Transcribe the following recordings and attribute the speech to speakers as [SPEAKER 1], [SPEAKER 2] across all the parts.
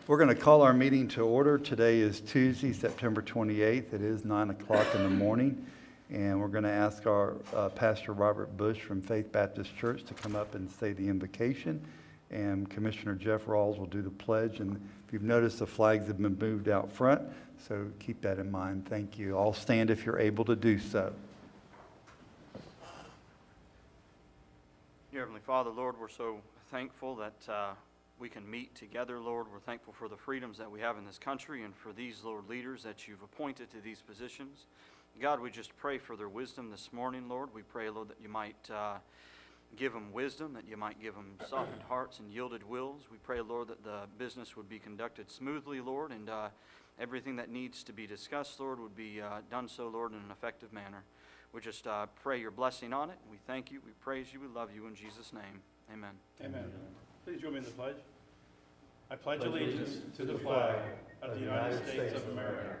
[SPEAKER 1] We're going to call our meeting to order. Today is Tuesday, September 28th. It is 9 o'clock in the morning. And we're going to ask our Pastor Robert Bush from Faith Baptist Church to come up and say the invocation. And Commissioner Jeff Rawls will do the pledge. And if you've noticed, the flags have been moved out front. So keep that in mind. Thank you. All stand if you're able to do so.
[SPEAKER 2] Dear Heavenly Father, Lord, we're so thankful that we can meet together, Lord. We're thankful for the freedoms that we have in this country and for these, Lord, leaders that you've appointed to these positions. God, we just pray for their wisdom this morning, Lord. We pray, Lord, that you might give them wisdom, that you might give them softened hearts and yielded wills. We pray, Lord, that the business would be conducted smoothly, Lord, and everything that needs to be discussed, Lord, would be done so, Lord, in an effective manner. We just pray your blessing on it. We thank you, we praise you, we love you in Jesus' name. Amen.
[SPEAKER 3] Amen. Please join me in the pledge. I pledge allegiance to the flag of the United States of America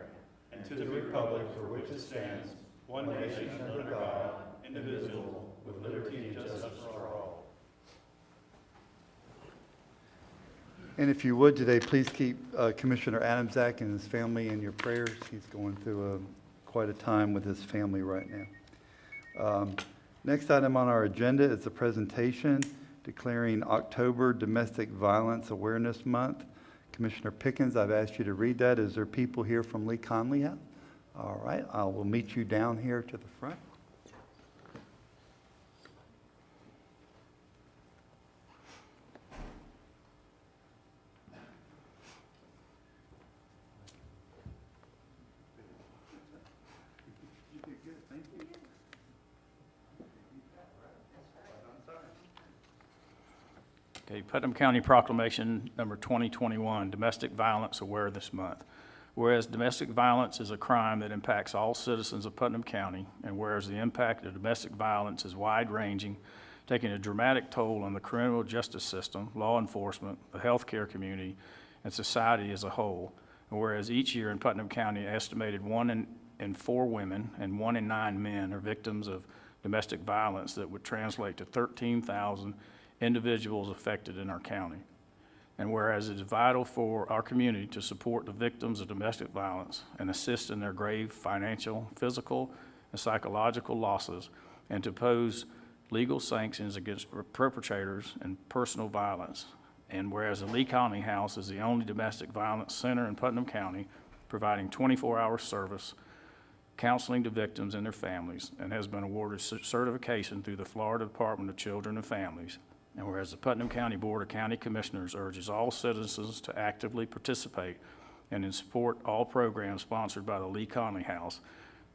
[SPEAKER 3] and to the republic for which it stands, one nation under God, indivisible, with liberty and justice for all.
[SPEAKER 1] And if you would today, please keep Commissioner Adamczak and his family in your prayers. He's going through quite a time with his family right now. Next item on our agenda is a presentation declaring October Domestic Violence Awareness Month. Commissioner Pickens, I've asked you to read that. Is there people here from Lee Conley? All right, I will meet you down here to the front. You did good, thank you.
[SPEAKER 4] Okay, Putnam County Proclamation number 2021, Domestic Violence Awareness Month. Whereas domestic violence is a crime that impacts all citizens of Putnam County, and whereas the impact of domestic violence is wide-ranging, taking a dramatic toll on the criminal justice system, law enforcement, the healthcare community, and society as a whole, and whereas each year in Putnam County, estimated 1 in 4 women and 1 in 9 men are victims of domestic violence that would translate to 13,000 individuals affected in our county. And whereas it is vital for our community to support the victims of domestic violence and assist in their grave financial, physical, and psychological losses, and to pose legal sanctions against perpetrators and personal violence. And whereas the Lee Conley House is the only domestic violence center in Putnam County, providing 24-hour service, counseling to victims and their families, and has been awarded certification through the Florida Department of Children and Families. And whereas the Putnam County Board of County Commissioners urges all citizens to actively participate and in support all programs sponsored by the Lee Conley House,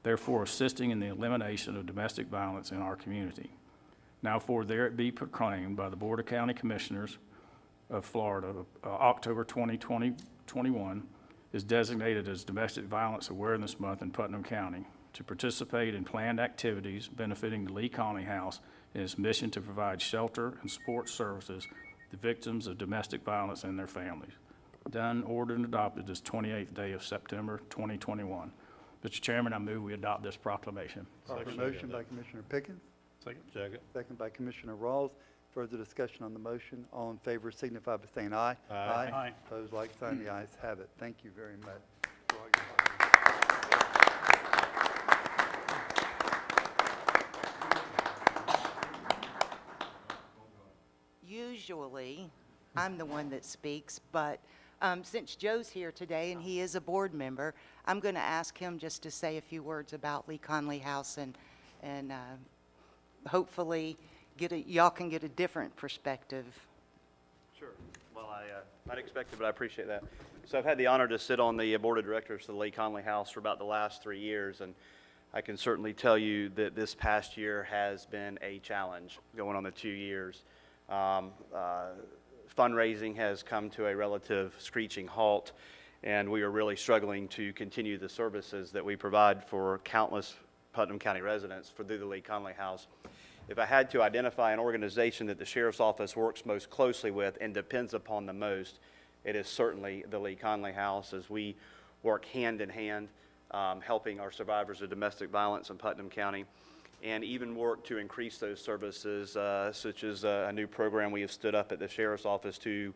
[SPEAKER 4] therefore assisting in the elimination of domestic violence in our community. Now for there it be proclaimed by the Board of County Commissioners of Florida, October 2021 is designated as Domestic Violence Awareness Month in Putnam County to participate in planned activities benefiting the Lee Conley House in its mission to provide shelter and support services to victims of domestic violence and their families. Done, ordered, and adopted this 28th day of September 2021. Mr. Chairman, I move we adopt this proclamation.
[SPEAKER 1] Motion by Commissioner Pickens.
[SPEAKER 3] Second.
[SPEAKER 1] Second by Commissioner Rawls. Further discussion on the motion. All in favor signify by saying aye.
[SPEAKER 3] Aye.
[SPEAKER 1] Opposed, like sign. The ayes have it. Thank you very much.
[SPEAKER 5] Usually, I'm the one that speaks, but since Joe's here today and he is a board member, I'm going to ask him just to say a few words about Lee Conley House and hopefully y'all can get a different perspective.
[SPEAKER 2] Sure. Well, I'd expect it, but I appreciate that. So I've had the honor to sit on the board of directors of the Lee Conley House for about the last 3 years, and I can certainly tell you that this past year has been a challenge going on the 2 years. Fundraising has come to a relative screeching halt, and we are really struggling to continue the services that we provide for countless Putnam County residents through the Lee Conley House. If I had to identify an organization that the Sheriff's Office works most closely with and depends upon the most, it is certainly the Lee Conley House, as we work hand in hand, helping our survivors of domestic violence in Putnam County, and even work to increase those services, such as a new program we have stood up at the Sheriff's Office to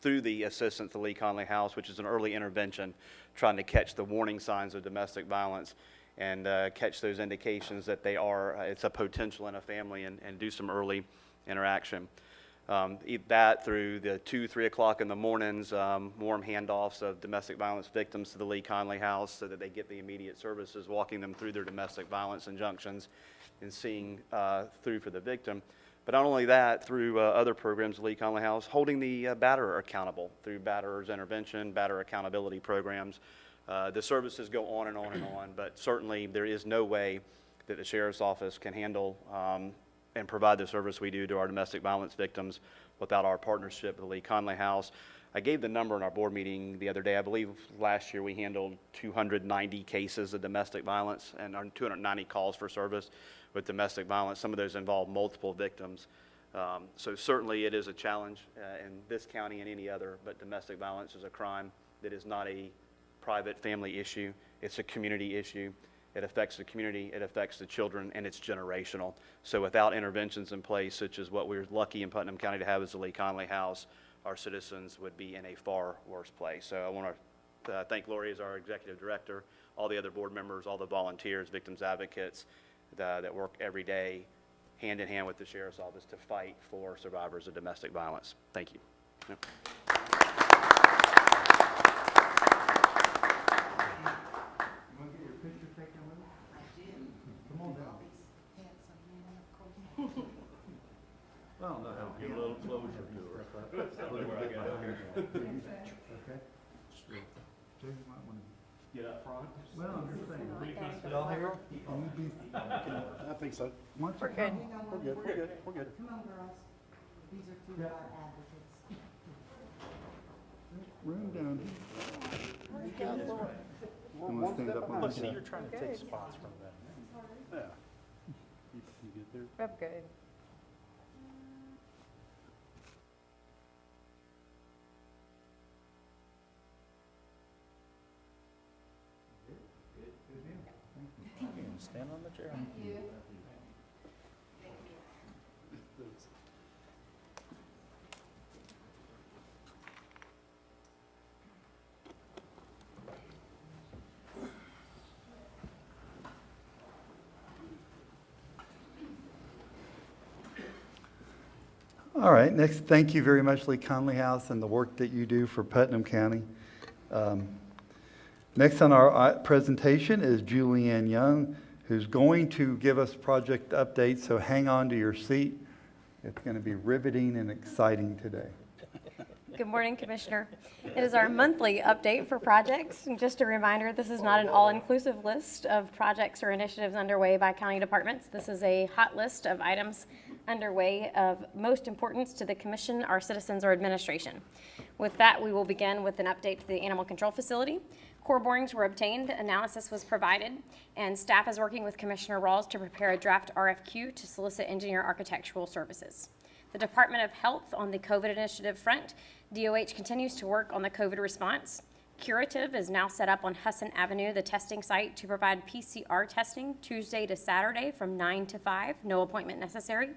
[SPEAKER 2] through the assistance to Lee Conley House, which is an early intervention, trying to catch the warning signs of domestic violence and catch those indications that it's a potential in a family and do some early interaction. That through the 2, 3 o'clock in the mornings, warm handoffs of domestic violence victims to the Lee Conley House so that they get the immediate services, walking them through their domestic violence injunctions and seeing through for the victim. But not only that, through other programs, Lee Conley House, holding the batterer accountable through batterers intervention, batterer accountability programs. The services go on and on and on, but certainly there is no way that the Sheriff's Office can handle and provide the service we do to our domestic violence victims without our partnership with the Lee Conley House. I gave the number in our board meeting the other day. I believe last year we handled 290 cases of domestic violence and 290 calls for service with domestic violence. Some of those involve multiple victims. So certainly it is a challenge in this county and any other, but domestic violence is a crime that is not a private family issue. It's a community issue. It affects the community, it affects the children, and it's generational. So without interventions in place, such as what we're lucky in Putnam County to have as the Lee Conley House, our citizens would be in a far worse place. So I want to thank Lori as our executive director, all the other board members, all the volunteers, victims advocates that work every day hand in hand with the Sheriff's Office to fight for survivors of domestic violence. Thank you. Yep.
[SPEAKER 1] Well, no,
[SPEAKER 3] Give a little closure to her. Look where I got up here.
[SPEAKER 1] okay. Jay, you might want to.
[SPEAKER 3] Get up front.
[SPEAKER 1] Well, I'm just saying. Y'all here?
[SPEAKER 6] I think so.
[SPEAKER 1] We're
[SPEAKER 6] We're
[SPEAKER 1] good.
[SPEAKER 6] good, we're good, we're good.
[SPEAKER 5] Come on, girls. These are two of our advocates.
[SPEAKER 1] Room down here. You want to stand up on this side?
[SPEAKER 3] trying to take spots from them.
[SPEAKER 6] Yeah.
[SPEAKER 3] You get there?
[SPEAKER 7] I'm good.
[SPEAKER 3] Stand on the chair.
[SPEAKER 1] All right, next, thank you very much, Lee Conley House, and the work that you do for Putnam County. Next on our presentation is Julianne Young, who's going to give us project updates, so hang on to your seat. It's going to be riveting and exciting today.
[SPEAKER 7] Good morning, Commissioner. It is our monthly update for projects. And just a reminder, this is not an all-inclusive list of projects or initiatives underway by county departments. This is a hot list of items underway of most importance to the commission, our citizens, or administration. With that, we will begin with an update to the animal control facility. Core borings were obtained, analysis was provided, and staff is working with Commissioner Rawls to prepare a draft RFQ to solicit engineer architectural services. The Department of Health on the COVID initiative front, DOH continues to work on the COVID response. Curative is now set up on Husson Avenue, the testing site, to provide PCR testing Tuesday to Saturday from 9 to 5, no appointment necessary.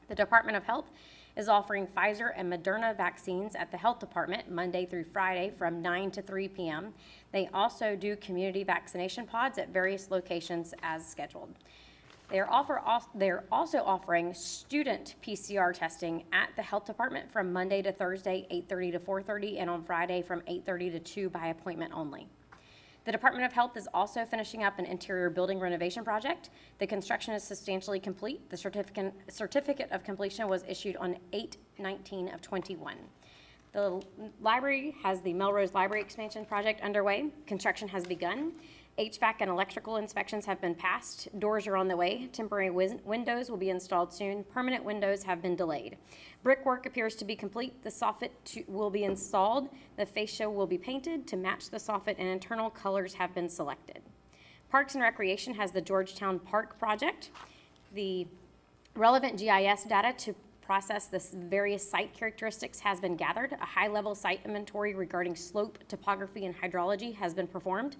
[SPEAKER 7] The Department of Health is offering Pfizer and Moderna vaccines at the Health Department Monday through Friday from 9 to 3 p.m. They also do community vaccination pods at various locations as scheduled. They're also offering student PCR testing at the Health Department from Monday to Thursday, 8:30 to 4:30, and on Friday from 8:30 to 2 by appointment only. The Department of Health is also finishing up an interior building renovation project. The construction is substantially complete. The certificate of completion was issued on 8/19 of 21. The library has the Melrose Library expansion project underway. Construction has begun. HVAC and electrical inspections have been passed. Doors are on the way. Temporary windows will be installed soon. Permanent windows have been delayed. Brickwork appears to be complete. The soffit will be installed. The fascia will be painted to match the soffit, and internal colors have been selected. Parks and Recreation has the Georgetown Park project. The relevant GIS data to process the various site characteristics has been gathered. A high-level site inventory regarding slope, topography, and hydrology has been performed.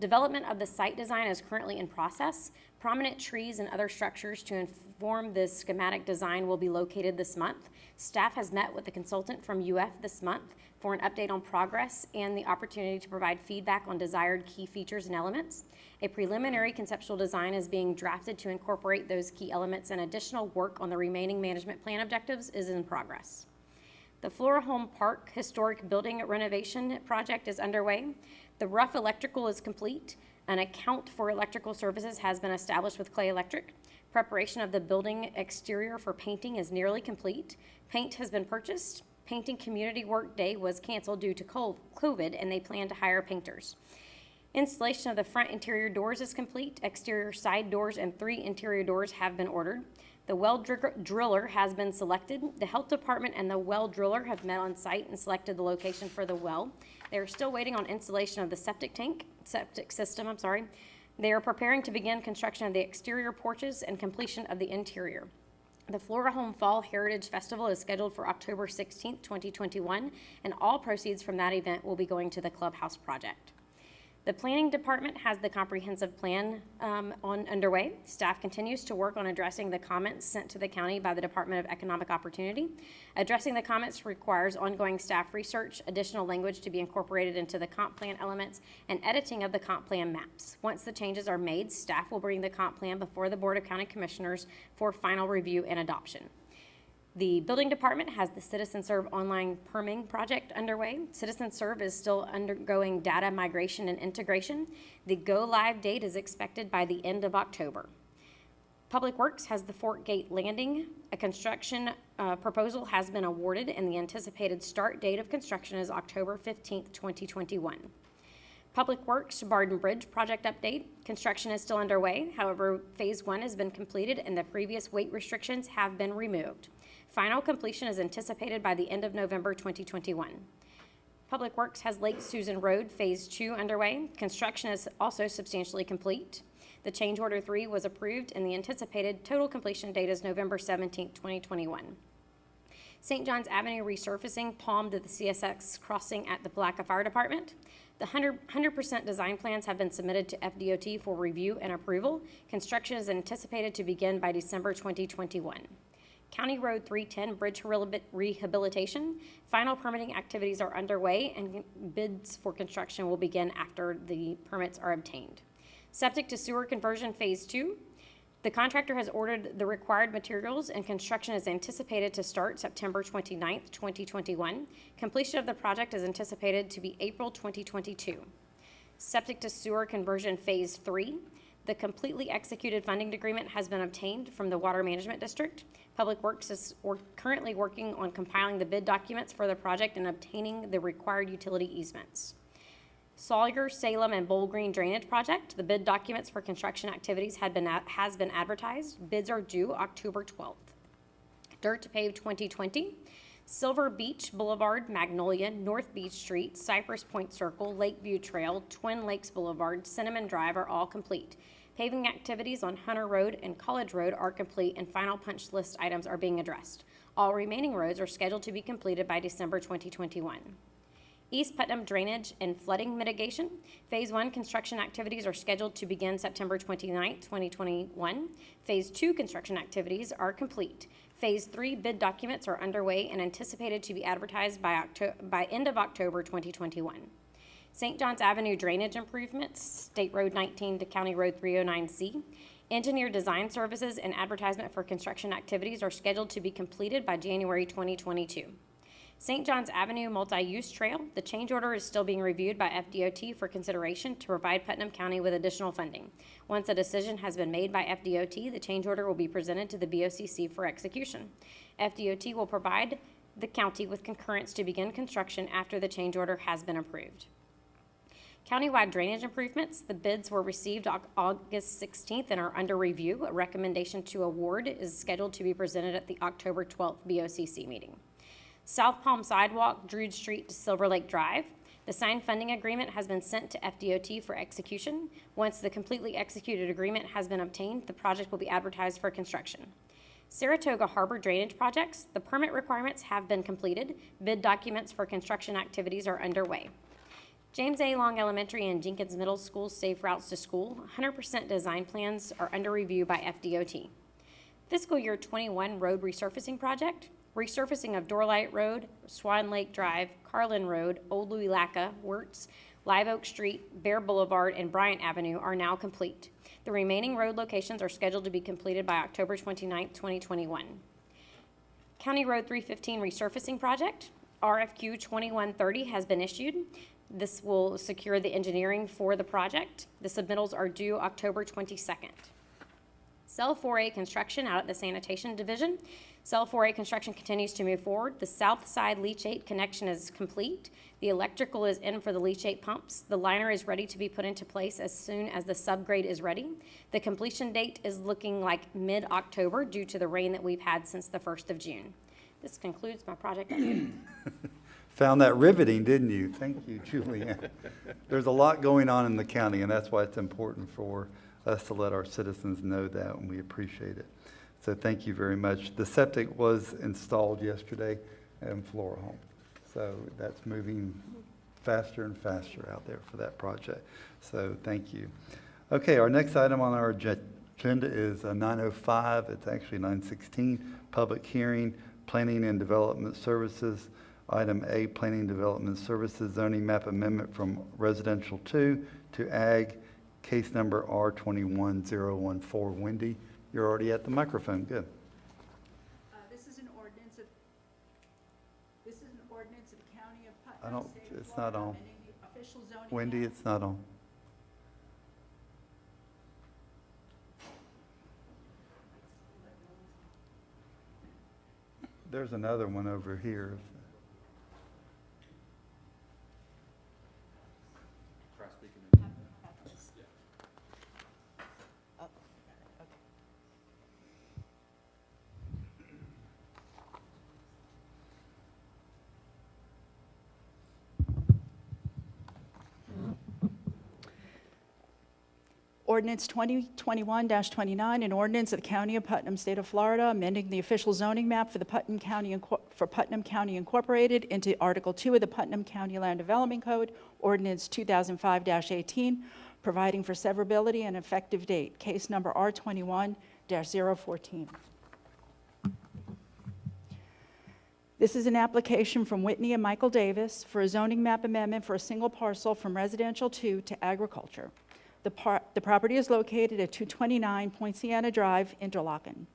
[SPEAKER 7] Development of the site design is currently in process. Prominent trees and other structures to inform the schematic design will be located this month. Staff has met with the consultant from UF this month for an update on progress and the opportunity to provide feedback on desired key features and elements. A preliminary conceptual design is being drafted to incorporate those key elements, and additional work on the remaining management plan objectives is in progress. The Flora Home Park Historic Building Renovation Project is underway. The rough electrical is complete. An account for electrical services has been established with Clay Electric. Preparation of the building exterior for painting is nearly complete. Paint has been purchased. Painting community work day was canceled due to COVID, and they plan to hire painters. Installation of the front interior doors is complete. Exterior side doors and 3 interior doors have been ordered. The well driller has been selected. The health department and the well driller have met on site and selected the location for the well. They are still waiting on installation of the septic system. They are preparing to begin construction of the exterior porches and completion of the interior. The Flora Home Fall Heritage Festival is scheduled for October 16th, 2021, and all proceeds from that event will be going to the clubhouse project. The planning department has the comprehensive plan underway. Staff continues to work on addressing the comments sent to the county by the Department of Economic Opportunity. Addressing the comments requires ongoing staff research, additional language to be incorporated into the comp plan elements, and editing of the comp plan maps. Once the changes are made, staff will bring the comp plan before the Board of County Commissioners for final review and adoption. The building department has the CitizenServe online permitting project underway. CitizenServe is still undergoing data migration and integration. The go-live date is expected by the end of October. Public Works has the Fort Gate Landing. A construction proposal has been awarded, and the anticipated start date of construction is October 15th, 2021. Public Works Barton Bridge project update. Construction is still underway. However, Phase 1 has been completed, and the previous weight restrictions have been removed. Final completion is anticipated by the end of November 2021. Public Works has Lake Susan Road Phase 2 underway. Construction is also substantially complete. The change order 3 was approved, and the anticipated total completion date is November 17, 2021. St. John's Avenue resurfacing palmed at the CSX crossing at the Palaca Fire Department. The 100% design plans have been submitted to FDOT for review and approval. Construction is anticipated to begin by December 2021. County Road 310 bridge rehabilitation. Final permitting activities are underway, and bids for construction will begin after the permits are obtained. Septic to sewer conversion Phase 2. The contractor has ordered the required materials, and construction is anticipated to start September 29th, 2021. Completion of the project is anticipated to be April 2022. Septic to sewer conversion Phase 3. The completely executed funding agreement has been obtained from the Water Management District. Public Works is currently working on compiling the bid documents for the project and obtaining the required utility easements. Sawyer, Salem, and Bowl Green Drainage Project. The bid documents for construction activities has been advertised. Bids are due October 12th. Dirt to pave 2020. Silver Beach Boulevard, Magnolia, North Beach Street, Cypress Point Circle, Lakeview Trail, Twin Lakes Boulevard, Cinnamon Drive are all complete. Paving activities on Hunter Road and College Road are complete, and final punch list items are being addressed. All remaining roads are scheduled to be completed by December 2021. East Putnam Drainage and Flooding Mitigation. Phase 1 construction activities are scheduled to begin September 29, 2021. Phase 2 construction activities are complete. Phase 3 bid documents are underway and anticipated to be advertised by end of October 2021. St. John's Avenue drainage improvements, State Road 19 to County Road 309C. Engineer design services and advertisement for construction activities are scheduled to be completed by January 2022. St. John's Avenue multi-use trail, the change order is still being reviewed by FDOT for consideration to provide Putnam County with additional funding. Once a decision has been made by FDOT, the change order will be presented to the BOCC for execution. FDOT will provide the county with concurrence to begin construction after the change order has been approved. Countywide drainage improvements, the bids were received August 16th and are under review. A recommendation to award is scheduled to be presented at the October 12th BOCC meeting. South Palm Sidewalk, Druid Street to Silver Lake Drive. The signed funding agreement has been sent to FDOT for execution. Once the completely executed agreement has been obtained, the project will be advertised for construction. Saratoga Harbor Drainage Projects, the permit requirements have been completed. Bid documents for construction activities are underway. James A. Long Elementary and Jenkins Middle School Safe Routes to School, 100% design plans are under review by FDOT. Fiscal year 21 road resurfacing project. resurfacing of Dorlight Road, Swan Lake Drive, Carlin Road, Old Louis Lacka, Wirtz, Live Oak Street, Bear Boulevard, and Bryant Avenue are now complete. The remaining road locations are scheduled to be completed by October 29, 2021. County Road 315 resurfacing project, RFQ 2130 has been issued. This will secure the engineering for the project. The submittals are due October 22nd. Cell 4A construction out at the Sanitation Division. Cell 4A construction continues to move forward. The south side leachate connection is complete. The electrical is in for the leachate pumps. The liner is ready to be put into place as soon as the subgrade is ready. The completion date is looking like mid-October due to the rain that we've had since the 1st of June. This concludes my project update.
[SPEAKER 1] Found that riveting, didn't you? Thank you, Julianne. There's a lot going on in the county, and that's why it's important for us to let our citizens know that, and we appreciate it. So thank you very much. The septic was installed yesterday in Flora Home, so that's moving faster and faster out there for that project. So thank you. Okay, our next item on our agenda is 9:05. It's actually 9:16. Public hearing, Planning and Development Services. Item A, Planning and Development Services zoning map amendment from residential 2 to ag, case number R21014. Wendy, you're already at the microphone. Good.
[SPEAKER 8] This is an ordinance of the County of Putnam.
[SPEAKER 1] I don't,
[SPEAKER 8] State of
[SPEAKER 1] it's not
[SPEAKER 8] Florida,
[SPEAKER 1] on.
[SPEAKER 8] amending the official zoning
[SPEAKER 1] Wendy,
[SPEAKER 8] map.
[SPEAKER 1] it's not on. There's another one over here.
[SPEAKER 8] Ordinance 2021-29, an ordinance of the County of Putnam, State of Florida, amending the official zoning map for the Putnam County Incorporated into Article 2 of the Putnam County Land Development Code, Ordinance 2005-18, providing for severability and effective date, case number R21-014. This is an application from Whitney and Michael Davis for a zoning map amendment for a single parcel from residential 2 to agriculture. The property is located at 229 Poinciana Drive, Interlochen.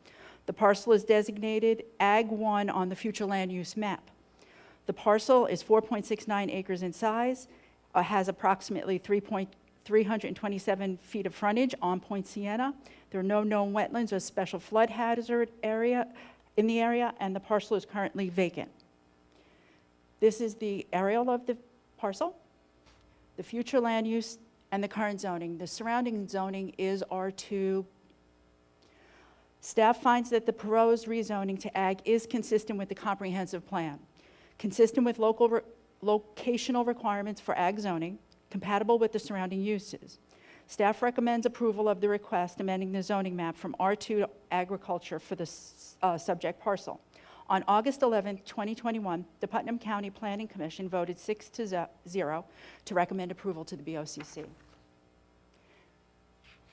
[SPEAKER 8] The parcel is designated Ag 1 on the future land use map. The parcel is 4.69 acres in size, has approximately 327 feet of frontage on Poinciana. There are no known wetlands or special flood hazard area in the area, and the parcel is currently vacant. This is the aerial of the parcel, the future land use, and the current zoning. The surrounding zoning is R2. Staff finds that the proposed rezoning to ag is consistent with the comprehensive plan, consistent with locational requirements for ag zoning, compatible with the surrounding uses. Staff recommends approval of the request amending the zoning map from R2 to agriculture for the subject parcel. On August 11, 2021, the Putnam County Planning Commission voted 6-0 to recommend approval to the BOCC.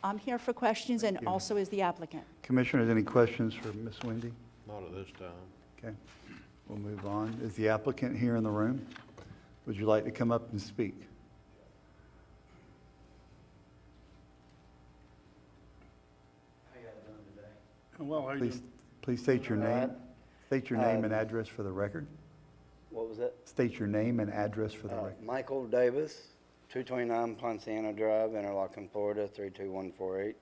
[SPEAKER 8] I'm here for questions and
[SPEAKER 1] you.
[SPEAKER 8] also as the applicant.
[SPEAKER 1] Commissioners, any questions for Ms. Wendy?
[SPEAKER 6] Not at this time.
[SPEAKER 1] Okay, we'll move on. Is the applicant here in the room? Would you like to come up and speak?
[SPEAKER 3] Well, how are you
[SPEAKER 1] Please,
[SPEAKER 3] doing?
[SPEAKER 1] please state your
[SPEAKER 9] All
[SPEAKER 1] name.
[SPEAKER 9] right.
[SPEAKER 1] State your name and address for the record.
[SPEAKER 9] What was that?
[SPEAKER 1] State your name and address for the record.
[SPEAKER 9] Michael Davis, 229 Poinciana Drive, Interlochen, Florida, 32148.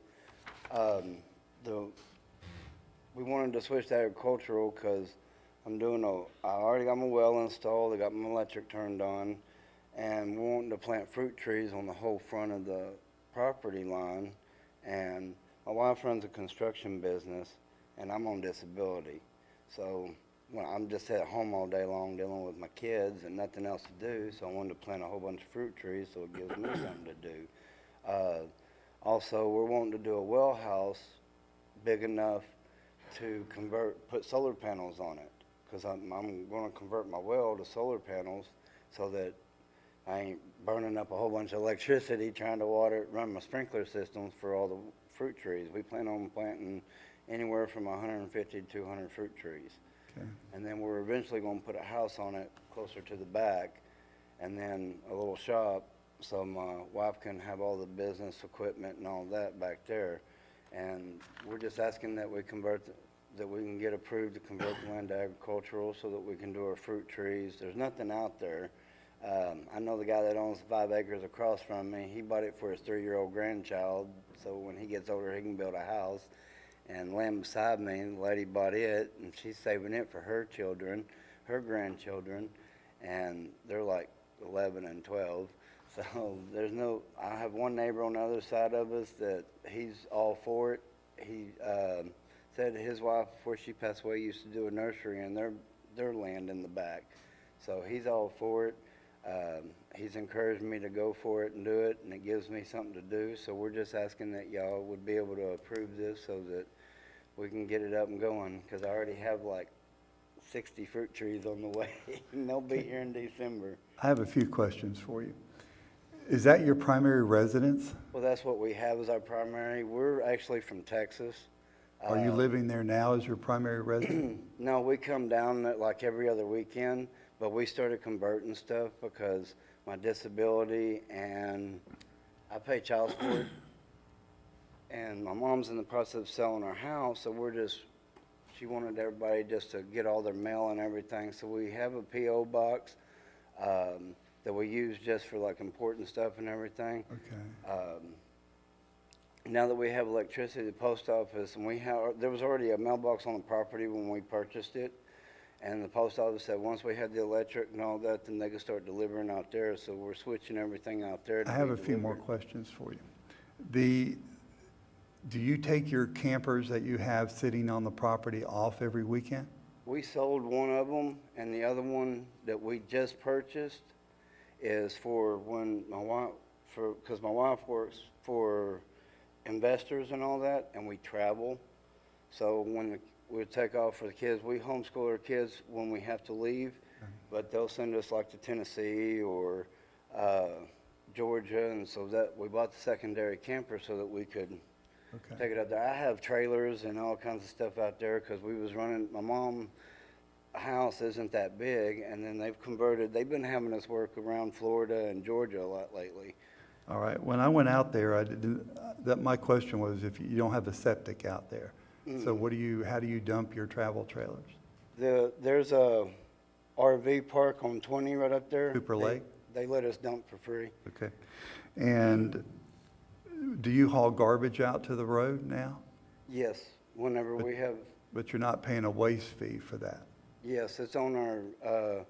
[SPEAKER 9] We wanted to switch to agricultural because I already got my well installed, I got my electric turned on, and we're wanting to plant fruit trees on the whole front of the property line. And my wife runs a construction business, and I'm on disability. So I'm just at home all day long dealing with my kids and nothing else to do, so I wanted to plant a whole bunch of fruit trees so it gives me something to do. Also, we're wanting to do a well house big enough to put solar panels on it, because I'm going to convert my well to solar panels so that I ain't burning up a whole bunch of electricity trying to run my sprinkler systems for all the fruit trees. We plan on planting anywhere from 150 to 200 fruit trees.
[SPEAKER 1] Okay.
[SPEAKER 9] And then we're eventually gonna put a house on it closer to the back, and then a little shop, so my wife can have all the business equipment and all that back there. And we're just asking that we that we can get approved to convert the land to agricultural so that we can do our fruit trees. There's nothing out there. I know the guy that owns 5 acres across from me. He bought it for his 3-year-old grandchild, so when he gets older, he can build a house. And land beside me, the lady bought it, and she's saving it for her children, her grandchildren, and they're like 11 and 12. So I have one neighbor on the other side of us that he's all for it. He said his wife, before she passed away, used to do a nursery in their land in the back. So he's all for it. He's encouraged me to go for it and do it, and it gives me something to do. So we're just asking that y'all would be able to approve this so that we can get it up and going, because I already have like 60 fruit trees on the way, and they'll be here in December.
[SPEAKER 1] I have a few questions for you. Is that your primary residence?
[SPEAKER 9] Well, that's what we have as our primary. We're actually from Texas.
[SPEAKER 1] Are you living there now as your primary residence?
[SPEAKER 9] No, we come down like every other weekend, but we started converting stuff because my disability and I pay child support. And my mom's in the process of selling her house, so she wanted everybody just to get all their mail and everything. So we have a P.O. box that we use just for like important stuff and everything.
[SPEAKER 1] Okay.
[SPEAKER 9] Now that we have electricity, the post office, and there was already a mailbox on the property when we purchased it. And the post office said once we had the electric and all that, then they could start delivering out there. So we're switching everything out there.
[SPEAKER 1] I have a few more questions for you. Do you take your campers that you have sitting on the property off every weekend?
[SPEAKER 9] We sold one of them, and the other one that we just purchased is for when because my wife works for investors and all that, and we travel. So when we take off for the kids, we homeschool our kids when we have to leave, but they'll send us like to Tennessee or Georgia, and so that we bought the secondary camper so that we could take it out there. I have trailers and all kinds of stuff out there because we was running, my mom's house isn't that big, and then they've been having us work around Florida and Georgia a lot lately.
[SPEAKER 1] All right. When I went out there, my question was if you don't have a septic out there. So how do you dump your travel trailers?
[SPEAKER 9] There's a RV park on 20 right up there.
[SPEAKER 1] Cooper Lake?
[SPEAKER 9] They let us dump for free.
[SPEAKER 1] Okay. And do you haul garbage out to the road now?
[SPEAKER 9] Yes, whenever we have,
[SPEAKER 1] But you're not paying a waste fee for that?
[SPEAKER 9] yes, it's on our,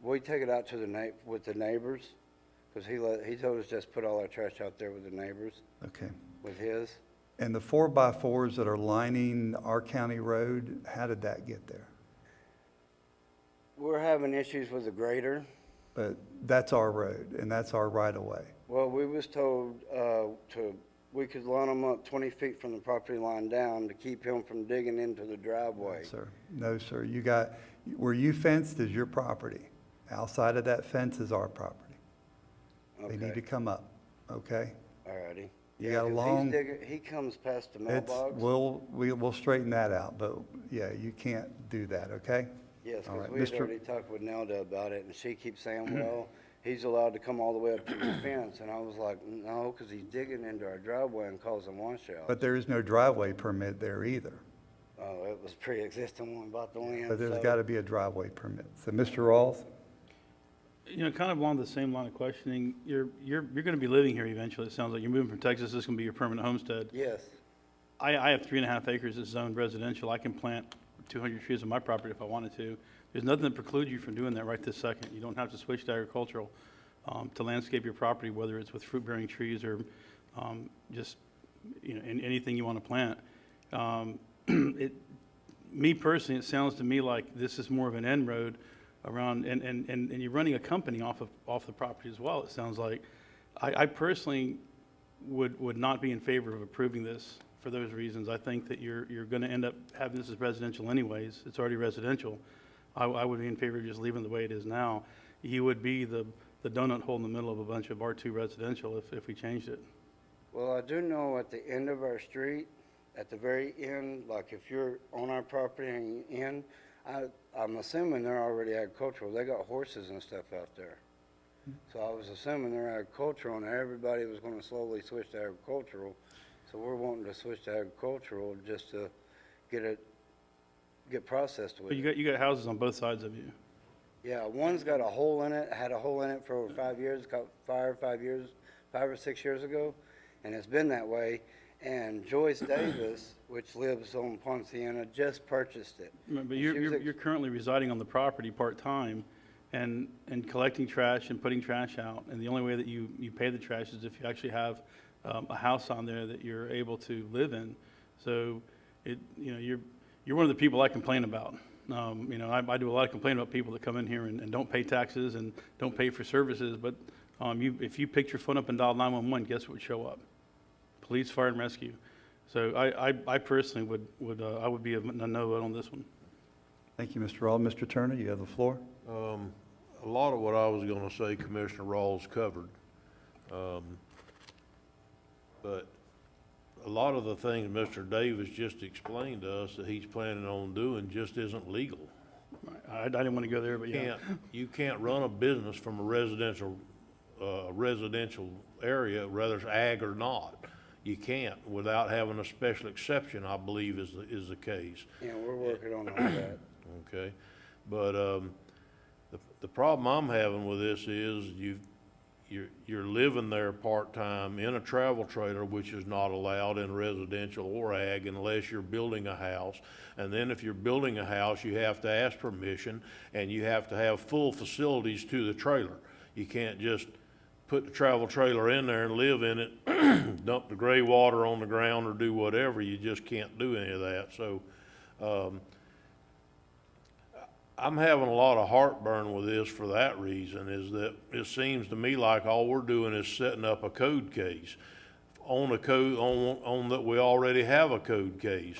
[SPEAKER 9] we take it out to with the neighbors, because he told us just put all our trash out there with the neighbors,
[SPEAKER 1] Okay.
[SPEAKER 9] with his.
[SPEAKER 1] And the 4x4s that are lining our county road, how did that get there?
[SPEAKER 9] We're having issues with the grader.
[SPEAKER 1] But that's our road, and that's our right-of-way.
[SPEAKER 9] Well, we was told we could line them up 20 feet from the property line down to keep him from digging into the driveway.
[SPEAKER 1] Sir, no, sir. Where you fenced is your property. Outside of that fence is our property. They need to come up, okay?
[SPEAKER 9] All righty.
[SPEAKER 1] You got a
[SPEAKER 9] 'cause
[SPEAKER 1] long-
[SPEAKER 9] he comes past the mailbox.
[SPEAKER 1] We'll straighten that out, but yeah, you can't do that, okay?
[SPEAKER 9] Yes,
[SPEAKER 1] All
[SPEAKER 9] because
[SPEAKER 1] right,
[SPEAKER 9] we had
[SPEAKER 1] Mr.
[SPEAKER 9] already talked with Nelda about it, and she keeps saying, well, he's allowed to come all the way up to the fence. And I was like, no, because he's digging into our driveway and causing washout.
[SPEAKER 1] But there is no driveway permit there either.
[SPEAKER 9] Oh, it was pre-existing when we bought the land.
[SPEAKER 1] But there's
[SPEAKER 9] so-
[SPEAKER 1] got to be a driveway permit. So, Mr. Rawls?
[SPEAKER 3] Kind of along the same line of questioning, you're going to be living here eventually. It sounds like you're moving from Texas. This is going to be your permanent homestead.
[SPEAKER 9] Yes,
[SPEAKER 3] I have 3.5 acres that's zoned residential. I can plant 200 trees on my property if I wanted to. There's nothing that precludes you from doing that right this second. You don't have to switch to agricultural to landscape your property, whether it's with fruit-bearing trees or just anything you want to plant. Me personally, it sounds to me like this is more of an end road around, and you're running a company off the property as well. It sounds like. I personally would not be in favor of approving this for those reasons. I think that you're going to end up having this as residential anyways. It's already residential. I would be in favor of just leaving it the way it is now. You would be the donut hole in the middle of a bunch of R2 residential if we changed it.
[SPEAKER 9] well, I do know at the end of our street, at the very end, like if you're on our property and you in, I'm assuming they're already agricultural. They got horses and stuff out there. So I was assuming they're agricultural, and everybody was gonna slowly switch to agricultural. So we're wanting to switch to agricultural just to get processed with
[SPEAKER 3] But
[SPEAKER 9] it.
[SPEAKER 3] you got houses on both sides of you.
[SPEAKER 9] Yeah, one's got a hole in it, had a hole in it for over 5 years, caught fire 5 or 6 years ago, and it's been that way. And Joyce Davis, which lives on Ponciana, just purchased it.
[SPEAKER 3] But
[SPEAKER 9] She was
[SPEAKER 3] you're currently residing on the property part-time and collecting trash and putting trash out. And the only way that you pay the trash is if you actually have a house on there that you're able to live in. So you're one of the people I complain about. I do a lot of complaining about people that come in here and don't pay taxes and don't pay for services. But if you picked your phone up and dialed 911, guess what would show up? Police, fire, and rescue. So I personally would be a no vote on this one.
[SPEAKER 1] Thank you, Mr. Rawls. Mr. Turner, you have the floor.
[SPEAKER 10] A lot of what I was gonna say, Commissioner Rawls covered. But a lot of the things Mr. Davis just explained to us that he's planning on doing just isn't legal.
[SPEAKER 3] I didn't want to go there, but yeah.
[SPEAKER 10] You can't run a business from a residential area, whether it's ag or not. You can't without having a special exception, I believe is the case.
[SPEAKER 9] Yeah, we're working on all that.
[SPEAKER 10] Okay, but the problem I'm having with this is you're living there part-time in a travel trailer, which is not allowed in residential or ag unless you're building a house. And then if you're building a house, you have to ask permission, and you have to have full facilities to the trailer. You can't just put the travel trailer in there and live in it, dump the gray water on the ground or do whatever. You just can't do any of that. So I'm having a lot of heartburn with this for that reason, is that it seems to me like all we're doing is setting up a code case on that we already have a code case.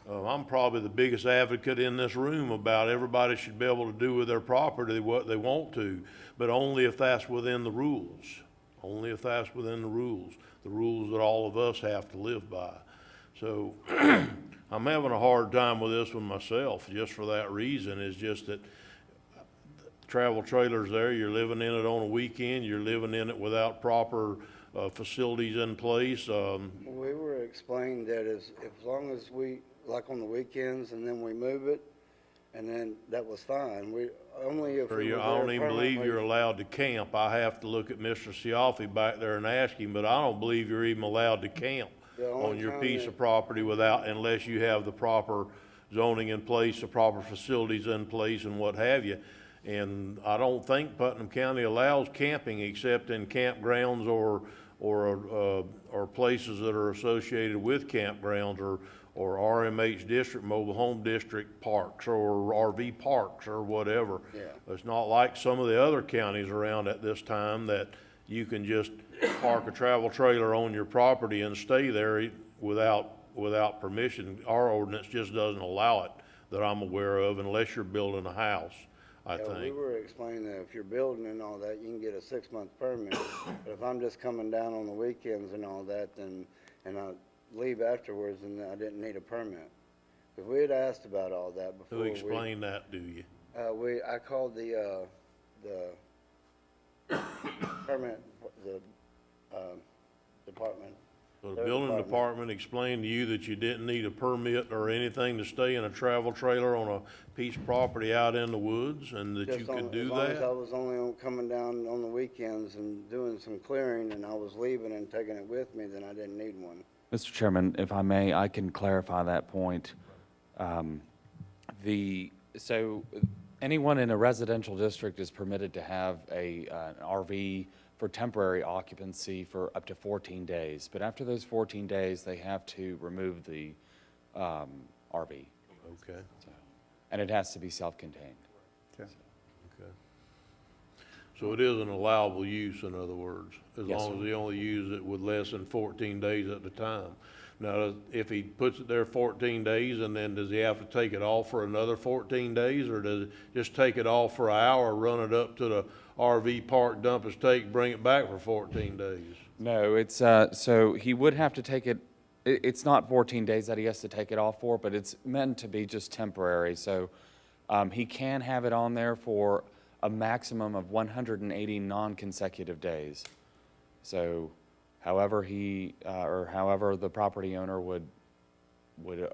[SPEAKER 10] I'm probably the biggest advocate in this room about everybody should be able to do with their property what they want to, but only if that's within the rules. Only if that's within the rules that all of us have to live by. So I'm having a hard time with this one myself, just for that reason. Is just that travel trailers there, you're living in it on a weekend, you're living in it without proper facilities in place.
[SPEAKER 9] We were explained that as long as we, like on the weekends, and then we move it, and then that was fine. I
[SPEAKER 10] don't even believe you're allowed to camp. I have to look at Mr. Siafi back there and ask him, but I don't believe you're even allowed to camp on your piece of property unless you have the proper zoning in place, the proper facilities in place, and what have you. And I don't think Putnam County allows camping except in campgrounds or places that are associated with campgrounds or RMH district, mobile home district parks or RV parks or whatever.
[SPEAKER 9] Yeah.
[SPEAKER 10] It's not like some of the other counties around at this time that you can just park a travel trailer on your property and stay there without permission. Our ordinance just doesn't allow it that I'm aware of unless you're building a house, I think.
[SPEAKER 9] We were explaining that if you're building and all that, you can get a 6-month permit. But if I'm just coming down on the weekends and all that, and I leave afterwards, and I didn't need a permit. Because we had asked about all that before.
[SPEAKER 10] Who explained that to you?
[SPEAKER 9] I called the permit, the department.
[SPEAKER 10] So the building department explained to you that you didn't need a permit or anything to stay in a travel trailer on a piece of property out in the woods, and that you could do
[SPEAKER 9] As long as I
[SPEAKER 10] that?
[SPEAKER 9] was only coming down on the weekends and doing some clearing, and I was leaving and taking it with me, then I didn't need one.
[SPEAKER 11] Mr. Chairman, if I may, I can clarify that point. So anyone in a residential district is permitted to have an RV for temporary occupancy for up to 14 days. But after those 14 days, they have to remove the RV.
[SPEAKER 10] Okay,
[SPEAKER 11] And it has to be self-contained.
[SPEAKER 1] Okay.
[SPEAKER 10] okay. So it is an allowable use, in other words, as
[SPEAKER 11] Yes,
[SPEAKER 10] long
[SPEAKER 11] sir.
[SPEAKER 10] as he only uses it with less than 14 days at a time. Now, if he puts it there 14 days, and then does he have to take it off for another 14 days, or does it just take it off for an hour, run it up to the RV park, dump his take, bring it back for 14 days?
[SPEAKER 11] No, it's, so he would have to take it it's not 14 days that he has to take it off for, but it's meant to be just temporary. So he can have it on there for a maximum of 180 non-consecutive days. So however however the property owner would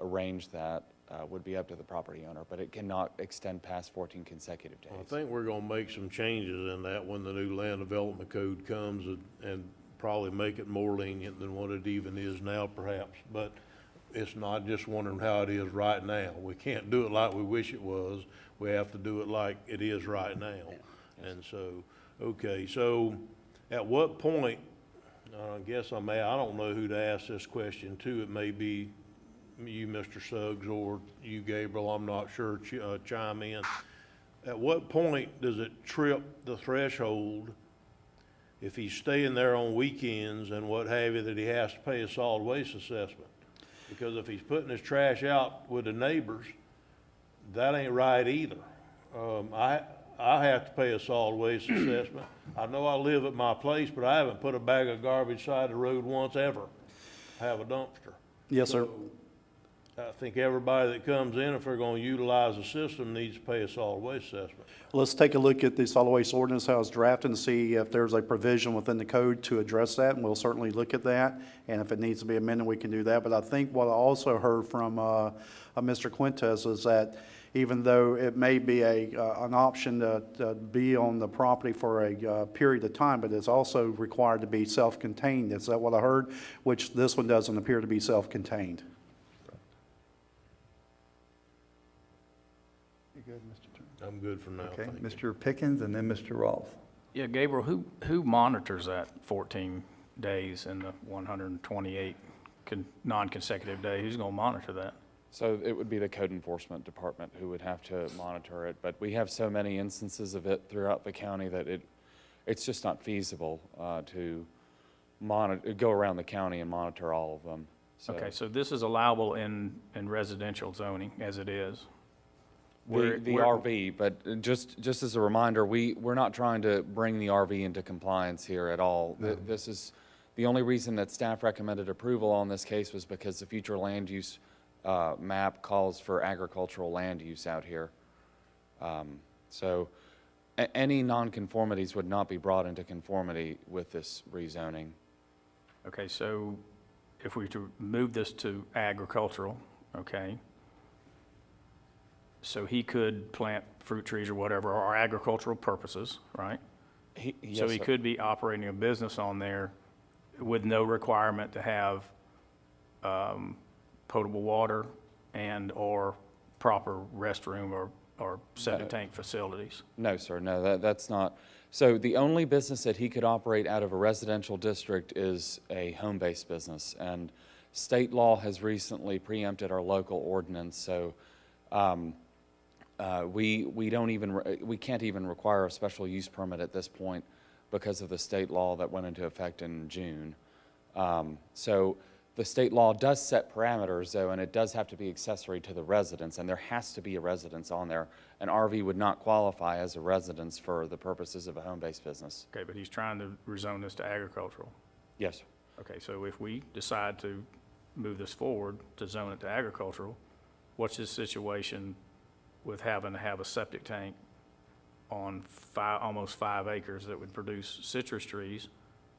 [SPEAKER 11] arrange that would be up to the property owner, but it cannot extend past 14 consecutive days.
[SPEAKER 10] I think we're gonna make some changes in that when the new land development code comes and probably make it more lenient than what it even is now perhaps. But it's not just wondering how it is right now. We can't do it like we wish it was. We have to do it like it is right now. And so, okay, so at what point, I guess I don't know who to ask this question to. It may be you, Mr. Suggs, or you, Gabriel, I'm not sure, chime in. At what point does it trip the threshold if he's staying there on weekends and what have you, that he has to pay a solid waste assessment? Because if he's putting his trash out with the neighbors, that ain't right either. I have to pay a solid waste assessment. I know I live at my place, but I haven't put a bag of garbage side of the road once ever. I have a dumpster.
[SPEAKER 6] Yes, sir.
[SPEAKER 10] I think everybody that comes in, if they're gonna utilize the system, needs to pay a solid waste assessment.
[SPEAKER 6] Let's take a look at the solid waste ordinance, how it's drafted, and see if there's a provision within the code to address that, and we'll certainly look at that. And if it needs to be amended, we can do that. But I think what I also heard from Mr. Quintez is that even though it may be an option to be on the property for a period of time, but it's also required to be self-contained. Is that what I heard? Which this one doesn't appear to be self-contained.
[SPEAKER 1] You good, Mr. Turner?
[SPEAKER 10] I'm good for now,
[SPEAKER 1] Okay,
[SPEAKER 10] thank you.
[SPEAKER 1] Mr. Pickens and then Mr. Ross.
[SPEAKER 4] Yeah, Gabriel, who monitors that 14 days and the 128 non-consecutive days? Who's gonna monitor that?
[SPEAKER 11] So it would be the code enforcement department who would have to monitor it, but we have so many instances of it throughout the county that it's just not feasible to go around the county and monitor all of them. So
[SPEAKER 4] Okay, so this is allowable in residential zoning as it is?
[SPEAKER 11] the RV, but just as a reminder, we're not trying to bring the RV into compliance here at all. This is, the only reason that staff recommended approval on this case was because the future land use map calls for agricultural land use out here. So any nonconformities would not be brought into conformity with this rezoning.
[SPEAKER 4] Okay, so if we were to move this to agricultural, okay, so he could plant fruit trees or whatever, or agricultural purposes, right? So he could be operating a business on there with no requirement to have potable water and/or proper restroom or septic tank facilities.
[SPEAKER 11] No, sir, no, that's not. So the only business that he could operate out of a residential district is a home-based business. And state law has recently preempted our local ordinance, so we can't even require a special use permit at this point because of the state law that went into effect in June. So the state law does set parameters, though, and it does have to be accessory to the residence, and there has to be a residence on there. An RV would not qualify as a residence for the purposes of a home-based business.
[SPEAKER 4] Okay, but he's trying to rezone this to agricultural.
[SPEAKER 11] Yes, sir.
[SPEAKER 4] Okay, so if we decide to move this forward to zone it to agricultural, what's his situation with having to have a septic tank on almost 5 acres that would produce citrus trees,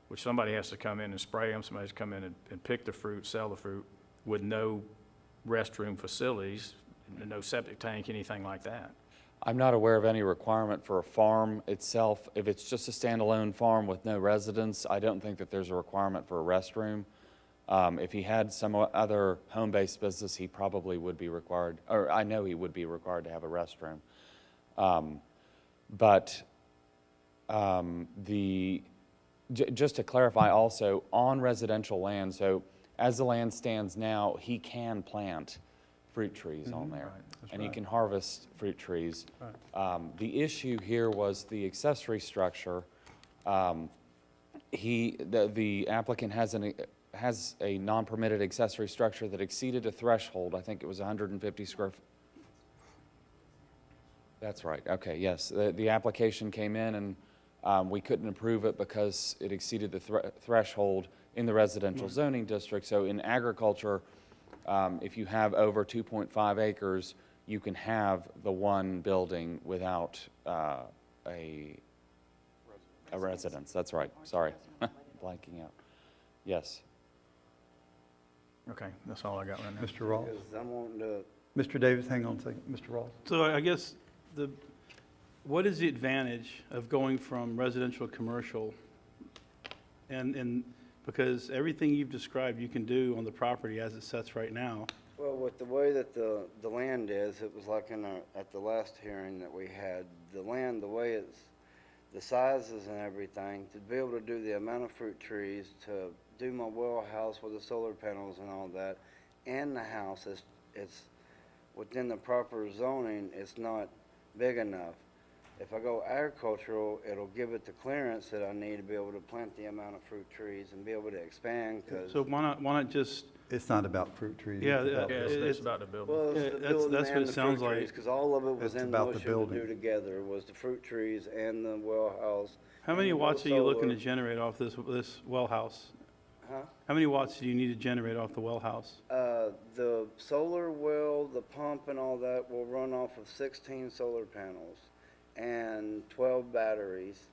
[SPEAKER 4] which somebody has to come in and spray them, somebody has to come in and pick the fruit, sell the fruit, with no restroom facilities, no septic tank, anything like that?
[SPEAKER 11] I'm not aware of any requirement for a farm itself. If it's just a standalone farm with no residents, I don't think that there's a requirement for a restroom. If he had some other home-based business, he probably would be required, or I know he would be required to have a restroom. Just to clarify also, on residential land, so as the land stands now, he can plant fruit trees on there. And he can harvest fruit trees. The issue here was the accessory structure. The applicant has a non-permitted accessory structure that exceeded a threshold. I think it was 150 square feet. That's right. Okay, yes. The application came in and we couldn't approve it because it exceeded the threshold in the residential zoning district. So in agriculture, if you have over 2.5 acres, you can have the one building without a residence. That's right, sorry. Blanking out. Yes.
[SPEAKER 4] Okay, that's all I got right now.
[SPEAKER 1] Mr. Ross?
[SPEAKER 9] Because I'm wanting to,
[SPEAKER 1] Mr. Davis, hang on a second. Mr. Ross?
[SPEAKER 3] So I guess what is the advantage of going from residential to commercial? And because everything you've described, you can do on the property as it sets right now.
[SPEAKER 9] well, with the way that the land is, it was like at the last hearing that we had, the land, the way it's, the sizes and everything, to be able to do the amount of fruit trees, to do my well house with the solar panels and all that, and the house, it's within the proper zoning, it's not big enough. If I go agricultural, it'll give it the clearance that I need to be able to plant the amount of fruit trees and be able to expand, because,
[SPEAKER 3] So why not just,
[SPEAKER 1] It's not about fruit trees.
[SPEAKER 3] Yeah,
[SPEAKER 1] it's about-
[SPEAKER 3] yeah,
[SPEAKER 4] It's about the building.
[SPEAKER 9] well,
[SPEAKER 3] Yeah,
[SPEAKER 9] it's the
[SPEAKER 3] that's
[SPEAKER 9] building
[SPEAKER 3] what
[SPEAKER 9] and
[SPEAKER 3] it
[SPEAKER 9] the
[SPEAKER 3] sounds
[SPEAKER 9] fruit trees,
[SPEAKER 3] like.
[SPEAKER 9] because all of it was
[SPEAKER 1] It's
[SPEAKER 9] in
[SPEAKER 1] about the
[SPEAKER 9] motion to
[SPEAKER 1] building.
[SPEAKER 9] do together, was the fruit trees and the well house.
[SPEAKER 3] how many
[SPEAKER 9] and the
[SPEAKER 3] watts are you looking to
[SPEAKER 9] solar.
[SPEAKER 3] generate off this well house?
[SPEAKER 9] Huh?
[SPEAKER 3] How many watts do you need to generate off the well house?
[SPEAKER 9] The solar well, the pump and all that will run off of 16 solar panels and 12 batteries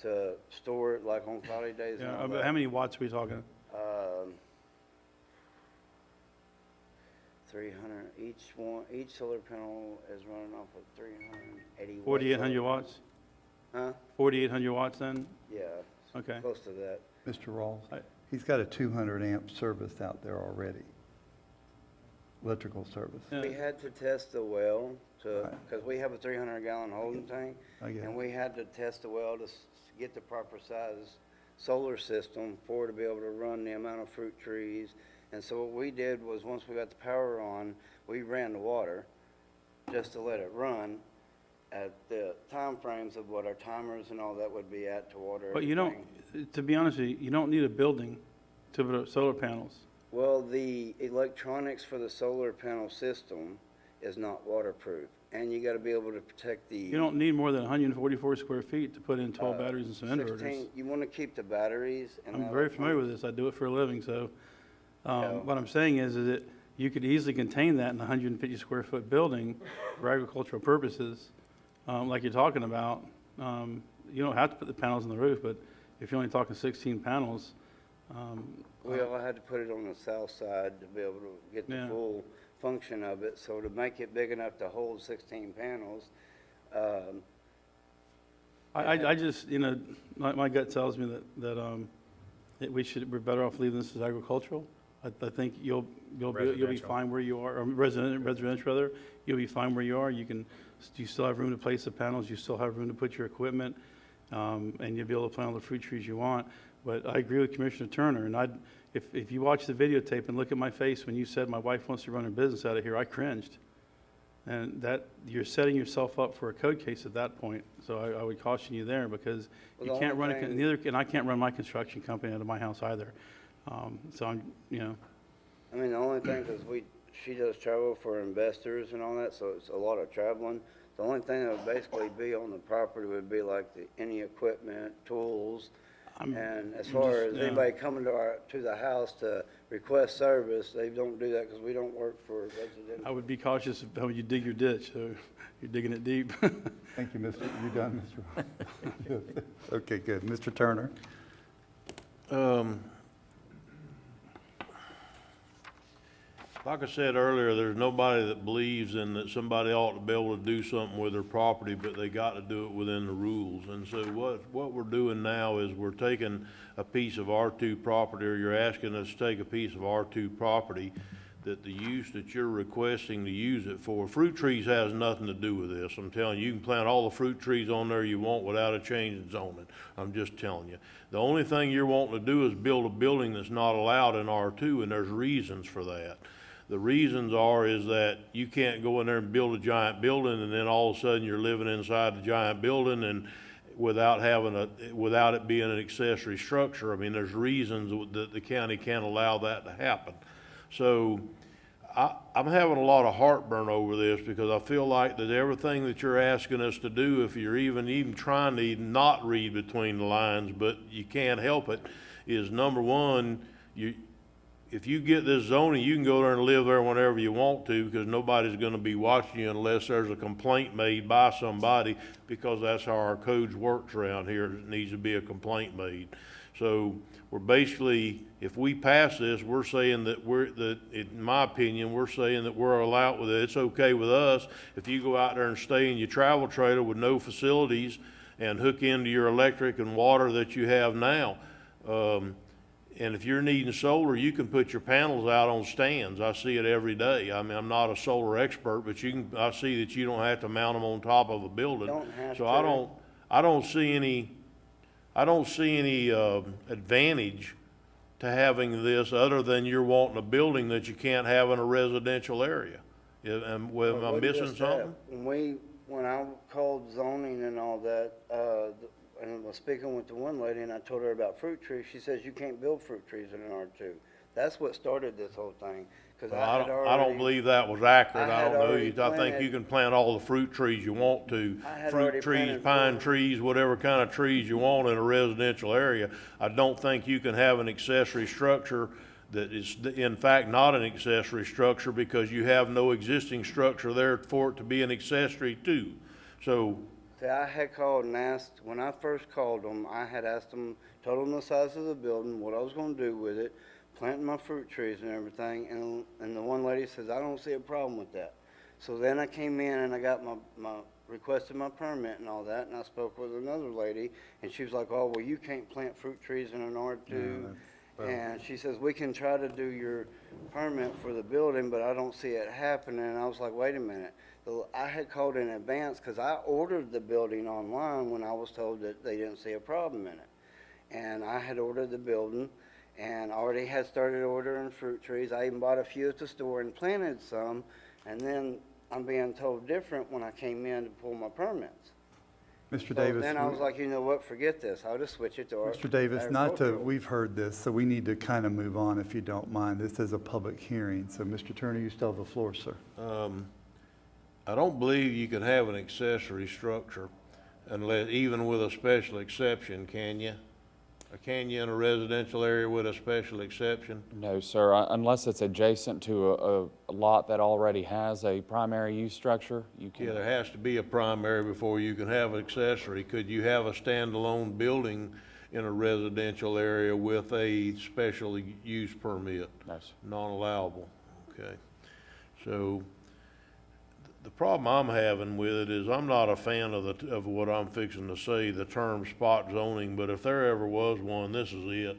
[SPEAKER 9] to store it like on cloudy days and
[SPEAKER 3] Yeah,
[SPEAKER 9] all
[SPEAKER 3] but how
[SPEAKER 9] that.
[SPEAKER 3] many watts are we talking?
[SPEAKER 9] 300, each solar panel is running off of 380 watts.
[SPEAKER 3] 4,800 watts?
[SPEAKER 9] Huh?
[SPEAKER 3] 4,800 watts then?
[SPEAKER 9] Yeah,
[SPEAKER 3] Okay.
[SPEAKER 9] close to that.
[SPEAKER 1] Mr. Ross,
[SPEAKER 3] I-
[SPEAKER 1] he's got a 200 amp service out there already. Electrical service.
[SPEAKER 3] Yeah.
[SPEAKER 9] We had to test the well
[SPEAKER 1] Right.
[SPEAKER 9] because we have a 300-gallon holding tank.
[SPEAKER 1] I get
[SPEAKER 9] And
[SPEAKER 1] it.
[SPEAKER 9] we had to test the well to get the proper size solar system for it to be able to run the amount of fruit trees. And so what we did was, once we got the power on, we ran the water just to let it run at the time frames of what our timers and all that would be at to water
[SPEAKER 3] But you don't,
[SPEAKER 9] everything.
[SPEAKER 3] to be honest with you, you don't need a building to put up solar panels.
[SPEAKER 9] Well, the electronics for the solar panel system is not waterproof. And you gotta be able to protect the.
[SPEAKER 3] You don't need more than 144 square feet to put in 12 batteries and some inverters.
[SPEAKER 9] 16, you want to keep the batteries and
[SPEAKER 3] I'm
[SPEAKER 9] the
[SPEAKER 3] very familiar with this. I do it for a living, so,
[SPEAKER 9] Yeah.
[SPEAKER 3] what I'm saying is that you could easily contain that in a 150 square foot building for agricultural purposes, like you're talking about. You don't have to put the panels on the roof, but if you're only talking 16 panels,
[SPEAKER 9] We all had to put it on the south side to be able to get the
[SPEAKER 3] Yeah.
[SPEAKER 9] full function of it. So to make it big enough to hold 16 panels,
[SPEAKER 3] I just, you know, my gut tells me that we're better off leaving this as agricultural. I think you'll be
[SPEAKER 4] Residential.
[SPEAKER 3] fine where you are, or residential rather. You'll be fine where you are. You still have room to place the panels, you still have room to put your equipment, and you'll be able to plant all the fruit trees you want. But I agree with Commissioner Turner, and if you watch the videotape and look at my face when you said my wife wants to run her business out of here, I cringed. And that, you're setting yourself up for a code case at that point. So I would caution you there, because
[SPEAKER 9] Well,
[SPEAKER 3] you
[SPEAKER 9] the
[SPEAKER 3] can't
[SPEAKER 9] only
[SPEAKER 3] run,
[SPEAKER 9] thing-
[SPEAKER 3] and I can't run my construction company out of my house either. So I'm, you know,
[SPEAKER 9] I mean, the only thing, because she does travel for investors and all that, so it's a lot of traveling. The only thing that would basically be on the property would be like any equipment, tools. And as far as
[SPEAKER 3] yeah.
[SPEAKER 9] anybody coming to the house to request service, they don't do that because we don't work for residential.
[SPEAKER 3] I would be cautious of how you dig your ditch, so you're digging it deep.
[SPEAKER 1] Thank you, Mr. You done, Mr. Ross? Okay, good. Mr. Turner?
[SPEAKER 10] Like I said earlier, there's nobody that believes in that somebody ought to be able to do something with their property, but they got to do it within the rules. And so what we're doing now is we're taking a piece of R2 property, or you're asking us to take a piece of R2 property, that the use that you're requesting to use it for, fruit trees has nothing to do with this. I'm telling you, you can plant all the fruit trees on there you want without a change in zoning. I'm just telling you. The only thing you're wanting to do is build a building that's not allowed in R2, and there's reasons for that. The reasons is that you can't go in there and build a giant building, and then all of a sudden you're living inside the giant building and without it being an accessory structure. I mean, there's reasons that the county can't allow that to happen. So I'm having a lot of heartburn over this, because I feel like that everything that you're asking us to do, if you're even trying to not read between the lines, but you can't help it, is number one, if you get this zoning, you can go there and live there whenever you want to, because nobody's gonna be watching you unless there's a complaint made by somebody, because that's how our codes works around here. It needs to be a complaint made. So we're basically, if we pass this, we're saying that in my opinion, we're saying that we're allowed with it. It's okay with us if you go out there and stay in your travel trailer with no facilities and hook into your electric and water that you have now. And if you're needing solar, you can put your panels out on stands. I see it every day. I mean, I'm not a solar expert, but I see that you don't have to mount them on top of a building.
[SPEAKER 9] Don't have
[SPEAKER 10] So
[SPEAKER 9] to.
[SPEAKER 10] I don't see any advantage to having this other than you're wanting a building that you can't have in a residential area. Am I missing something?
[SPEAKER 9] When I called zoning and all that, and I was speaking with the one lady, and I told her about fruit trees, she says you can't build fruit trees in an R2. That's what started this whole thing, because
[SPEAKER 10] I don't believe that was accurate.
[SPEAKER 9] I
[SPEAKER 10] I
[SPEAKER 9] had
[SPEAKER 10] don't know.
[SPEAKER 9] already
[SPEAKER 10] I think
[SPEAKER 9] planted-
[SPEAKER 10] you can plant all the fruit trees you want to.
[SPEAKER 9] I had
[SPEAKER 10] Fruit
[SPEAKER 9] already
[SPEAKER 10] trees,
[SPEAKER 9] planted
[SPEAKER 10] pine
[SPEAKER 9] four.
[SPEAKER 10] trees, whatever kind of trees you want in a residential area. I don't think you can have an accessory structure that is in fact not an accessory structure, because you have no existing structure there for it to be an accessory to. So,
[SPEAKER 9] See, I had called and asked, when I first called them, I had asked them, told them the size of the building, what I was gonna do with it, planting my fruit trees and everything, and the one lady says, I don't see a problem with that. So then I came in and I got requested my permit and all that, and I spoke with another lady, and she was like, oh, well, you can't plant fruit trees in an R2. And she says, we can try to do your permit for the building, but I don't see it happening. And I was like, wait a minute. I had called in advance because I ordered the building online when I was told that they didn't see a problem in it. And I had ordered the building and already had started ordering fruit trees. I even bought a few at the store and planted some. And then I'm being told different when I came in to pull my permits.
[SPEAKER 1] Mr.
[SPEAKER 9] So
[SPEAKER 1] Davis.
[SPEAKER 9] then I was like, you know what, forget this. I'll just switch it to
[SPEAKER 1] Mr. Davis, not to,
[SPEAKER 9] agricultural.
[SPEAKER 1] we've heard this, so we need to kind of move on if you don't mind. This is a public hearing. So, Mr. Turner, you still have the floor, sir.
[SPEAKER 10] I don't believe you can have an accessory structure unless, even with a special exception, can you? Or can you in a residential area with a special exception?
[SPEAKER 11] No, sir, unless it's adjacent to a lot that already has a primary use structure, you
[SPEAKER 10] Yeah,
[SPEAKER 11] can.
[SPEAKER 10] there has to be a primary before you can have an accessory. Could you have a standalone building in a residential area with a special use permit?
[SPEAKER 11] No, sir.
[SPEAKER 10] Non-allowable, okay. So, the problem I'm having with it is I'm not a fan of what I'm fixing to say, the term spot zoning, but if there ever was one, this is it.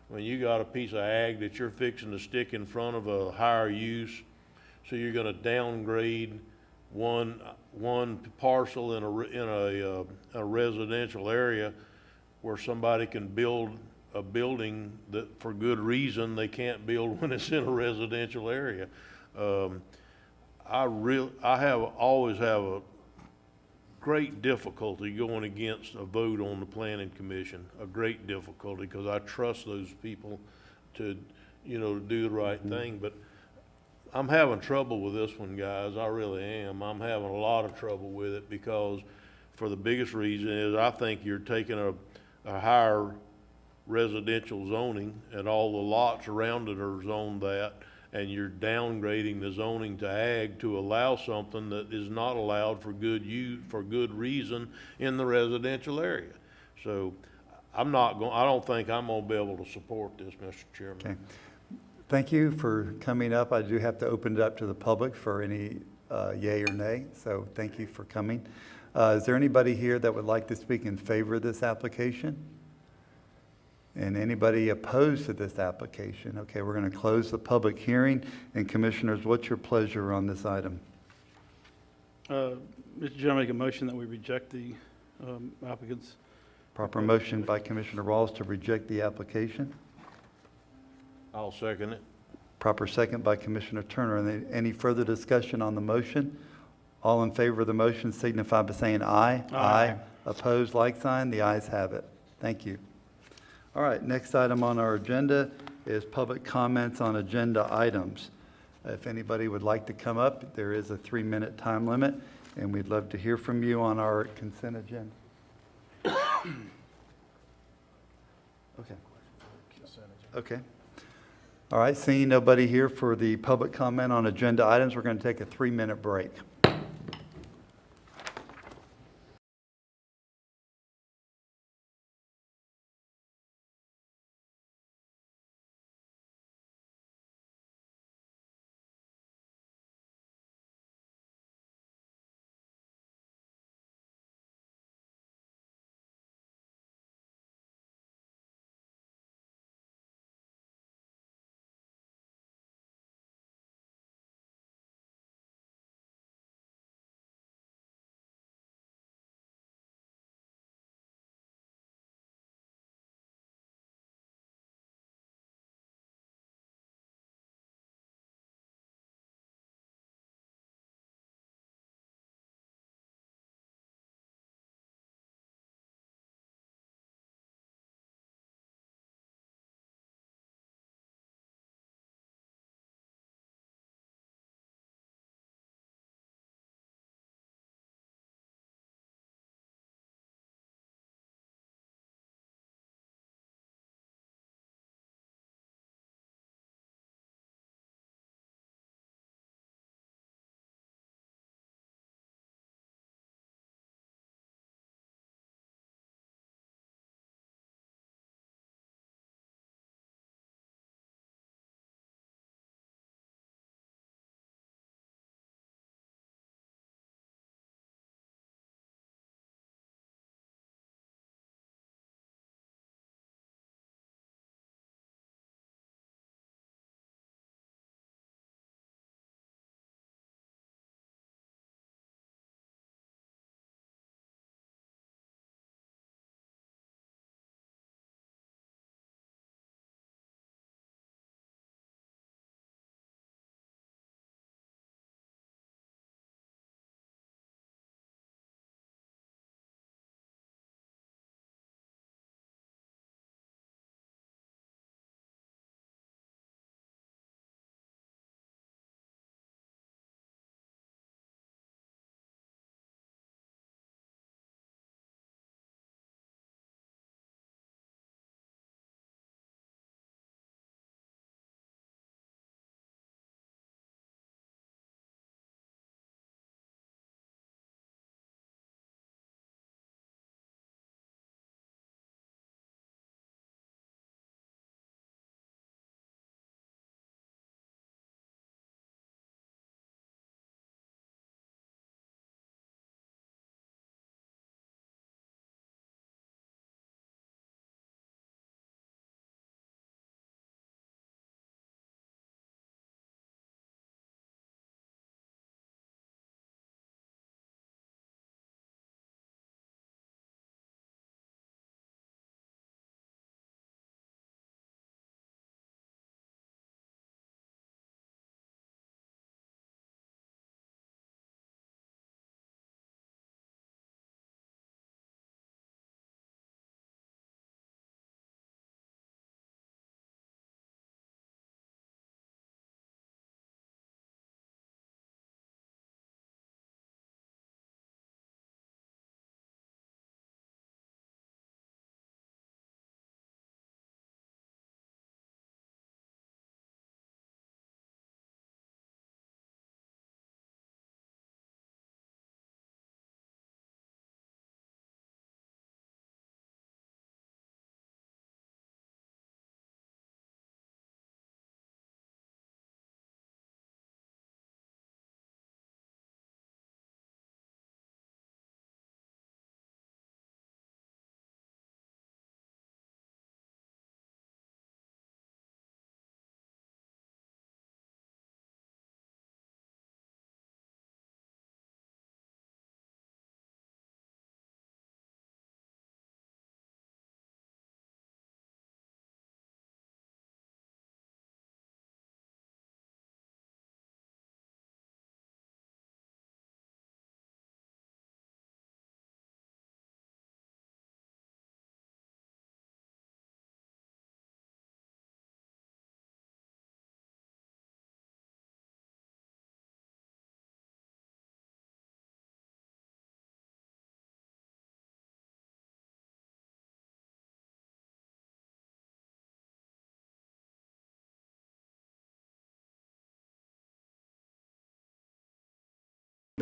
[SPEAKER 10] When you got a piece of ag that you're fixing to stick in front of a higher use, so you're gonna downgrade one parcel in a residential area where somebody can build a building that for good reason they can't build when it's in a residential area. I always have a great difficulty going against a vote on the planning commission, a great difficulty, because I trust those people to, to do the right thing. But I'm having trouble with this one, guys. I really am. I'm having a lot of trouble with it because for the biggest reason is I think you're taking a higher residential zoning and all the lots around it are zoned that, and you're downgrading the zoning to ag to allow something that is not allowed for good use, for good reason in the residential area. So I don't think I'm gonna be able to support this, Mr. Chairman.
[SPEAKER 1] Okay. Thank you for coming up. I do have to open it up to the public for any yay or nay, so thank you for coming. Is there anybody here that would like to speak in favor of this application? And anybody opposed to this application? Okay, we're going to close the public hearing. And Commissioners, what's your pleasure on this item?
[SPEAKER 3] Mr. Chair, I make a motion that we reject the applicants.
[SPEAKER 1] Proper motion by Commissioner Rawls to reject the application.
[SPEAKER 10] I'll second it.
[SPEAKER 1] Proper second by Commissioner Turner. Any further discussion on the motion? All in favor of the motion signify by saying aye.
[SPEAKER 3] Aye.
[SPEAKER 1] Opposed, like sign. The ayes have it. Thank you. All right, next item on our agenda is public comments on agenda items. If anybody would like to come up, there is a 3-minute time limit, and we'd love to hear from you on our consent agenda. Okay. Okay. All right, seeing nobody here for the public comment on agenda items, we're going to take a 3-minute break.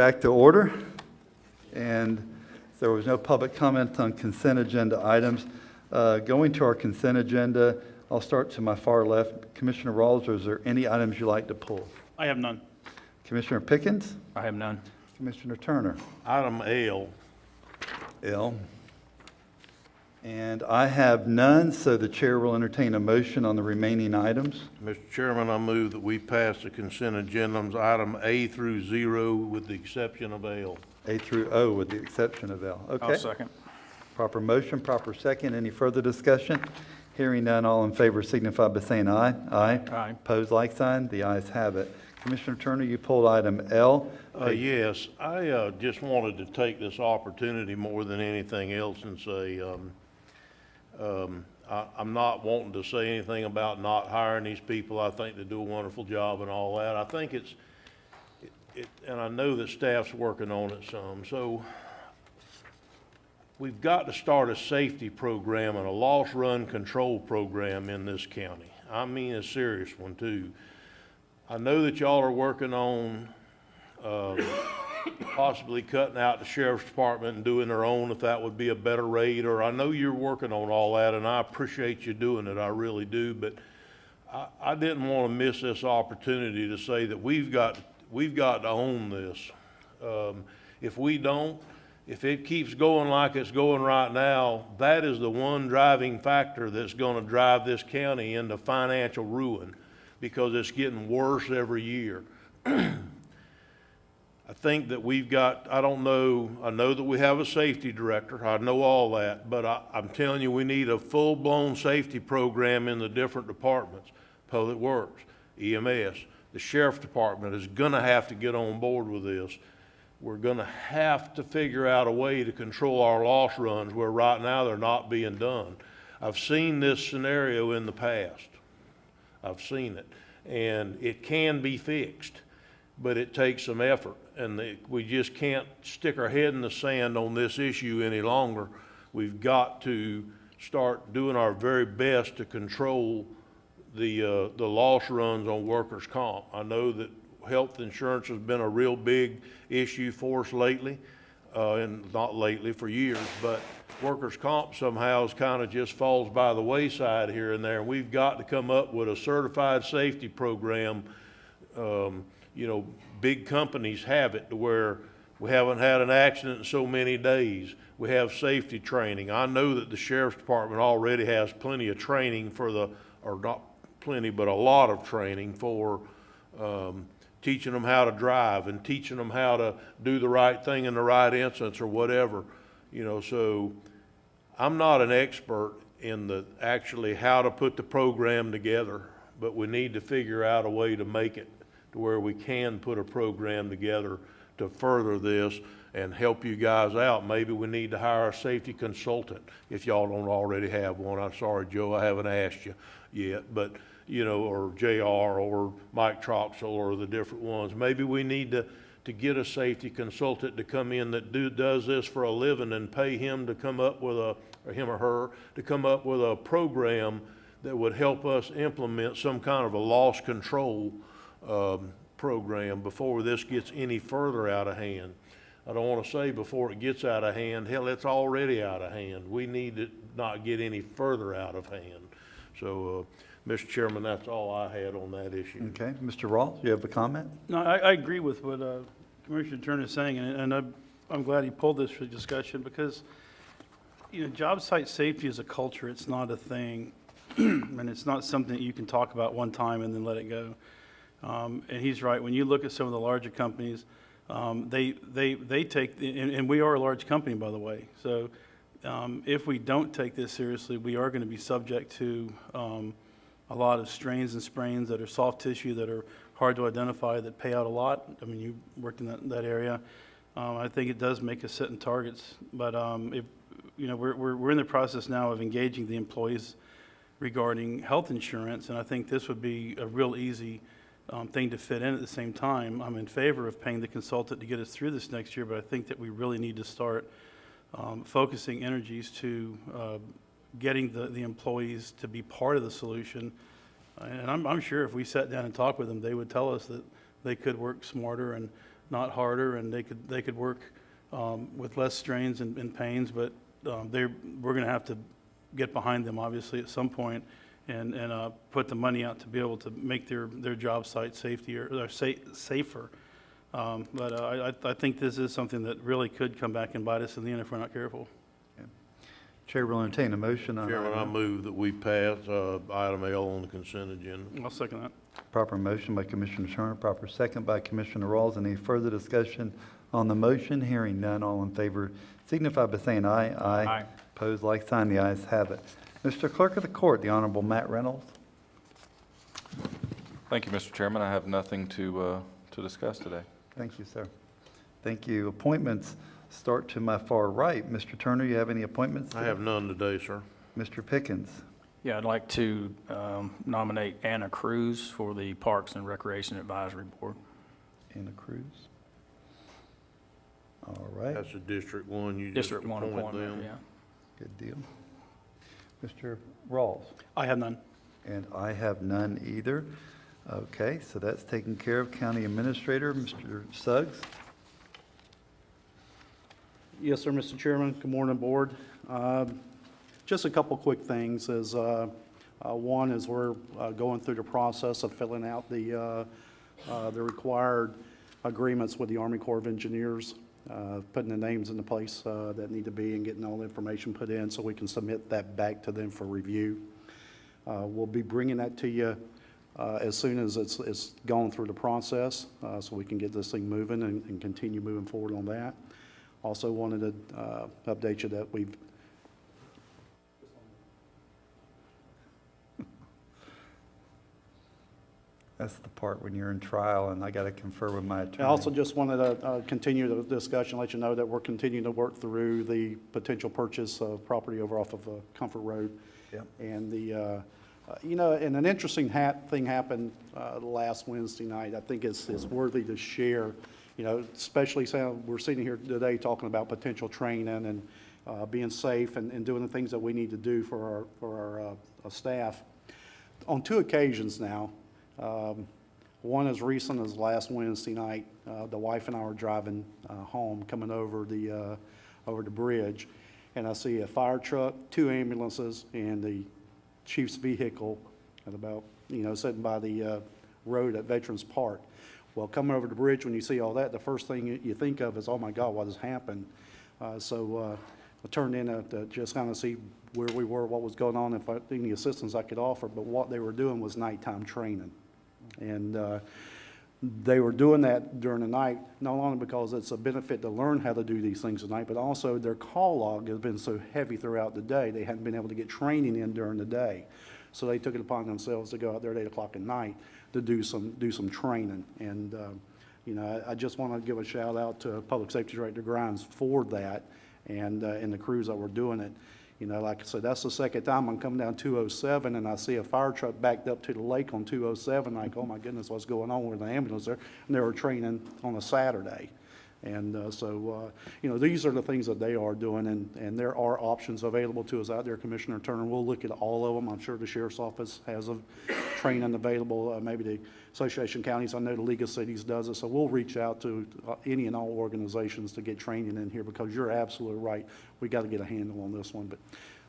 [SPEAKER 1] Back to order. And there was no public comment on consent agenda items. Going to our consent agenda, I'll start to my far left. Commissioner Rawls, is there any items you'd like to pull?
[SPEAKER 3] I have none.
[SPEAKER 1] Commissioner Pickens?
[SPEAKER 4] I have none.
[SPEAKER 1] Commissioner Turner?
[SPEAKER 10] Item L.
[SPEAKER 1] L. And I have none, so the chair will entertain a motion on the remaining items.
[SPEAKER 10] Mr. Chairman, I move that we pass the consent agendas, item A through 0, with the exception of L.
[SPEAKER 1] A through O with the exception of L.
[SPEAKER 4] I'll
[SPEAKER 1] Okay.
[SPEAKER 4] second.
[SPEAKER 1] Proper motion, proper second. Any further discussion? Hearing none, all in favor signify by saying aye. Aye.
[SPEAKER 4] Aye.
[SPEAKER 1] Pose like sign. The ayes have it. Commissioner Turner, you pulled item L.
[SPEAKER 10] Yes, I just wanted to take this opportunity more than anything else and say, I'm not wanting to say anything about not hiring these people. I think they do a wonderful job and all that. I think and I know that staff's working on it some. So we've got to start a safety program and a loss run control program in this county. I mean a serious one too. I know that y'all are working on possibly cutting out the sheriff's department and doing their own, if that would be a better rate, or I know you're working on all that, and I appreciate you doing it, I really do, but I didn't want to miss this opportunity to say that we've got to own this. If we don't, if it keeps going like it's going right now, that is the one driving factor that's going to drive this county into financial ruin, because it's getting worse every year. I think that we've got, I know that we have a safety director, I know all that, but I'm telling you, we need a full-blown safety program in the different departments. Public Works, EMS, the Sheriff's Department is gonna have to get on board with this. We're gonna have to figure out a way to control our loss runs where right now they're not being done. I've seen this scenario in the past. I've seen it, and it can be fixed, but it takes some effort, and we just can't stick our head in the sand on this issue any longer. We've got to start doing our very best to control the loss runs on workers' comp. I know that health insurance has been a real big issue for us lately, and not lately, for years, but workers' comp somehow kind of just falls by the wayside here and there. And we've got to come up with a certified safety program. You know, big companies have it to where we haven't had an accident in so many days. We have safety training. I know that the Sheriff's Department already has plenty of training or not plenty, but a lot of training for teaching them how to drive and teaching them how to do the right thing in the right instance or whatever. You know, so I'm not an expert in actually how to put the program together, but we need to figure out a way to make it to where we can put a program together to further this and help you guys out. Maybe we need to hire a safety consultant if y'all don't already have one. I'm sorry, Joe, I haven't asked you yet, but you know, or JR or Mike Troxel or the different ones. Maybe we need to get a safety consultant to come in that does this for a living and pay him to come up with or him or her to come up with a program that would help us implement some kind of a loss control program before this gets any further out of hand. I don't want to say before it gets out of hand. Hell, it's already out of hand. We need to not get any further out of hand. So, Mr. Chairman, that's all I had on that issue.
[SPEAKER 1] Okay, Mr. Rawls, you have a comment?
[SPEAKER 3] No, I agree with what Commissioner Turner is saying, and I'm glad he pulled this for discussion because, you know, job site safety is a culture. It's not a thing, and it's not something that you can talk about one time and then let it go. And he's right. When you look at some of the larger companies, they take, and we are a large company, by the way. So if we don't take this seriously, we are going to be subject to a lot of strains and sprains that are soft tissue, that are hard to identify, that pay out a lot. I mean, you worked in that area. I think it does make us setting targets. But if, you know, we're in the process now of engaging the employees regarding health insurance, and I think this would be a real easy thing to fit in at the same time. I'm in favor of paying the consultant to get us through this next year, but I think that we really need to start focusing energies to getting the employees to be part of the solution. And I'm sure if we sat down and talked with them, they would tell us that they could work smarter and not harder, and they could work with less strains and pains, but we're going to have to get behind them, obviously, at some point, and put the money out to be able to make their job site safer. But I think this is something that really could come back and bite us in the end if we're not careful.
[SPEAKER 1] Chair will entertain a motion on
[SPEAKER 10] Chairman, I
[SPEAKER 1] item.
[SPEAKER 10] move that we pass item L on the consent agenda.
[SPEAKER 3] I'll second that.
[SPEAKER 1] Proper motion by Commissioner Turner, proper second by Commissioner Rawls. Any further discussion on the motion? Hearing none, all in favor signify by saying aye.
[SPEAKER 4] Aye.
[SPEAKER 1] Opposed, like sign, the ayes have it. Mr. Clerk of the Court, the Honorable Matt Reynolds.
[SPEAKER 12] Thank you, Mr. Chairman. I have nothing to discuss today.
[SPEAKER 1] Thank you, sir. Thank you. Appointments start to my far right. Mr. Turner, you have any appointments?
[SPEAKER 10] I have none today, sir.
[SPEAKER 1] Mr. Pickens.
[SPEAKER 4] Yeah, I'd like to nominate Anna Cruz for the Parks and Recreation Advisory Board.
[SPEAKER 1] Anna Cruz. All right,
[SPEAKER 10] That's a District 1. You just
[SPEAKER 4] District 1
[SPEAKER 10] appoint
[SPEAKER 4] appointment,
[SPEAKER 10] them.
[SPEAKER 4] yeah.
[SPEAKER 1] good deal. Mr. Rawls.
[SPEAKER 3] I have none.
[SPEAKER 1] And I have none either. Okay, so that's taken care of. County Administrator, Mr. Suggs.
[SPEAKER 6] Yes, sir, Mr. Chairman. Good morning, Board. Just a couple quick things is, one is we're going through the process of filling out the required agreements with the Army Corps of Engineers, putting the names into place that need to be and getting all the information put in so we can submit that back to them for review. We'll be bringing that to you as soon as it's gone through the process so we can get this thing moving and continue moving forward on that. Also wanted to update you that we've
[SPEAKER 1] That's the part when you're in trial and I got to confer with my attorney.
[SPEAKER 6] I also just wanted to continue the discussion, let you know that we're continuing to work through the potential purchase of property over off of Comfort Road.
[SPEAKER 1] Yep.
[SPEAKER 6] And the, and an interesting thing happened last Wednesday night. I think it's worthy to share, especially we're sitting here today talking about potential training and being safe and doing the things that we need to do for our staff. On 2 occasions now, one as recent as last Wednesday night, the wife and I were driving home, coming over the bridge, and I see a fire truck, 2 ambulances, and the chief's vehicle at about, sitting by the road at Veterans Park. Well, coming over the bridge, when you see all that, the first thing you think of is, oh my God, what has happened? So I turned in to just kind of see where we were, what was going on, if any assistance I could offer, but what they were doing was nighttime training. And they were doing that during the night, not only because it's a benefit to learn how to do these things at night, but also their call log has been so heavy throughout the day, they hadn't been able to get training in during the day. So they took it upon themselves to go out there at 8 o'clock at night to do some training. And, I just want to give a shout out to Public Safety Director Grimes for that and the crews that were doing it. Like I said, that's the second time I'm coming down 207 and I see a fire truck backed up to the lake on 207. Like, oh my goodness, what's going on with the ambulance there? And they were training on a Saturday. And so, these are the things that they are doing, and there are options available to us out there. Commissioner Turner, we'll look at all of them. I'm sure the Sheriff's Office has a training available, maybe the Association of Counties, I know the League of Cities does it, so we'll reach out to any and all organizations to get training in here, because you're absolutely right. We got to get a handle on this one.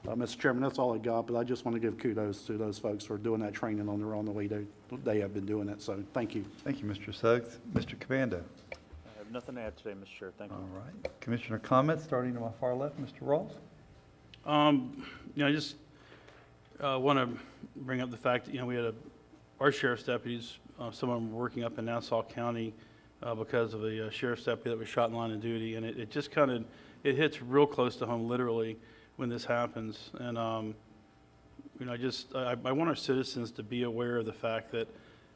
[SPEAKER 6] But, Mr. Chairman, that's all I got, but I just want to give kudos to those folks for doing that training on their own the way they have been doing it, so thank you.
[SPEAKER 1] Thank you, Mr. Suggs. Mr. Commando.
[SPEAKER 13] I have nothing to add today, Mr. Chair. Thank you.
[SPEAKER 1] All right. Commissioner comments, starting to my far left, Mr. Rawls.
[SPEAKER 3] I just want to bring up the fact that, we had our sheriff's deputies, some of them were working up in Nassau County because of a sheriff's deputy that was shot in line of duty, and it just kind of, it hits real close to home, literally, when this happens. And, I want our citizens to be aware of the fact that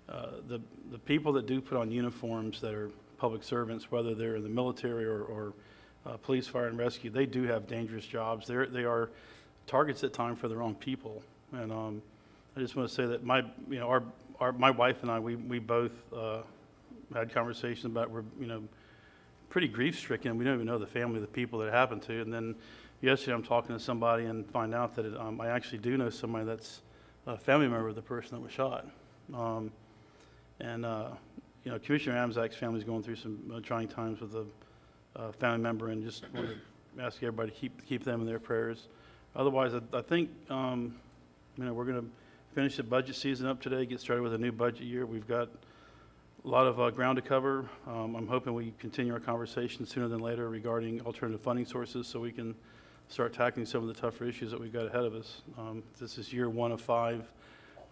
[SPEAKER 3] the people that do put on uniforms that are public servants, whether they're in the military or police, fire, and rescue, they do have dangerous jobs. They are targets at times for their own people. And I just want to say that my wife and I, we both had conversations about, we're, pretty grief-stricken. We don't even know the family of the people that it happened to. And then yesterday I'm talking to somebody and find out that I actually do know somebody that's a family member of the person that was shot. you know, Commissioner Adamsak's family's going through some trying times with a family member, and just want to ask everybody to keep them in their prayers. Otherwise, I think, you know, we're going to finish the budget season up today, get started with a new budget year. We've got a lot of ground to cover. I'm hoping we continue our conversation sooner than later regarding alternative funding sources so we can start tackling some of the tougher issues that we've got ahead of us. This is year 1 of 5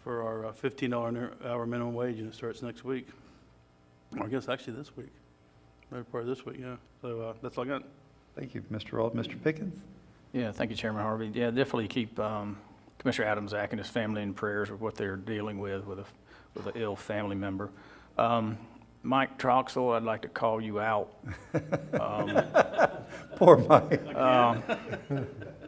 [SPEAKER 3] for our $15 an hour minimum wage, and it starts next week. Or I guess actually this week. Maybe part of this week, yeah. So that's all I got.
[SPEAKER 1] Thank you, Mr. Auld. Mr. Pickens?
[SPEAKER 4] Yeah, thank you, Chairman Harvey. Yeah, definitely keep Commissioner Adamsak and his family in prayers with what they're dealing with an ill family member. Mike Troxel, I'd like to call you out.
[SPEAKER 1] Poor Mike.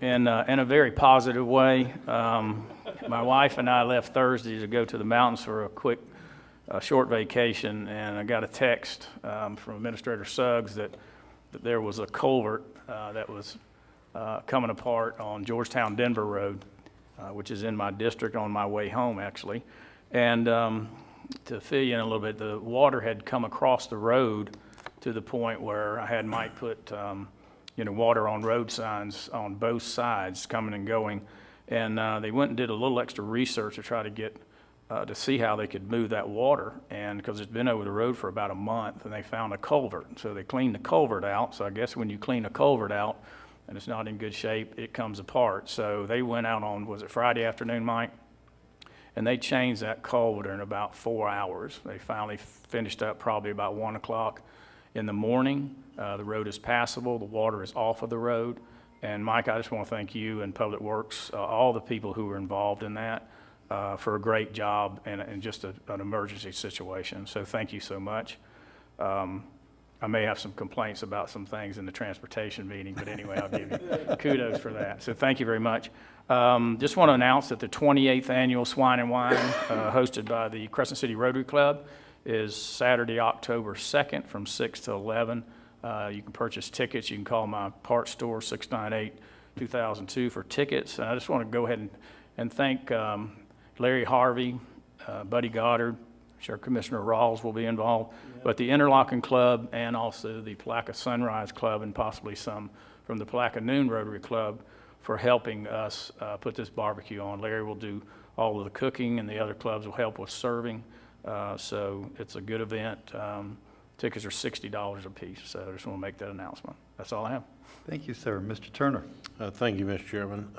[SPEAKER 4] In a very positive way. My wife and I left Thursday to go to the mountains for a quick, short vacation, and I got a text from Administrator Suggs that there was a culvert that was coming apart on Georgetown Denver Road, which is in my district on my way home, actually. And to fill you in a little bit, the water had come across the road to the point where I had Mike put water on road signs on both sides coming and going. And they went and did a little extra research to try to get to see how they could move that water, and because it's been over the road for about a month, and they found a culvert. So they cleaned the culvert out. So I guess when you clean a culvert out and it's not in good shape, it comes apart. So they went out on, was it Friday afternoon, Mike? And they changed that culvert in about 4 hours. They finally finished up probably about 1 o'clock in the morning. The road is passable. The water is off of the road. And Mike, I just want to thank you and Public Works, all the people who were involved in that, for a great job and just an emergency situation. So thank you so much. I may have some complaints about some things in the transportation meeting, but anyway, I'll give you kudos for that. So thank you very much. Just want to announce that the 28th annual Swine and Wine, hosted by the Crescent City Rotary Club, is Saturday, October 2nd from 6 to 11. You can purchase tickets. You can call my parts store, 698-2002, for tickets. And I just want to go ahead and thank Larry Harvey, Buddy Goddard. I'm sure Commissioner Rawls will be involved, but the Interlocking Club and also the Palaca Sunrise Club and possibly some from the Palaca Noon Rotary Club for helping us put this barbecue on. Larry will do all of the cooking, and the other clubs will help with serving. So it's a good event. Tickets are $60 a piece, so I just want to make that announcement. That's all I have.
[SPEAKER 1] Thank you, sir. Mr. Turner?
[SPEAKER 10] Thank you, Mr. Chairman.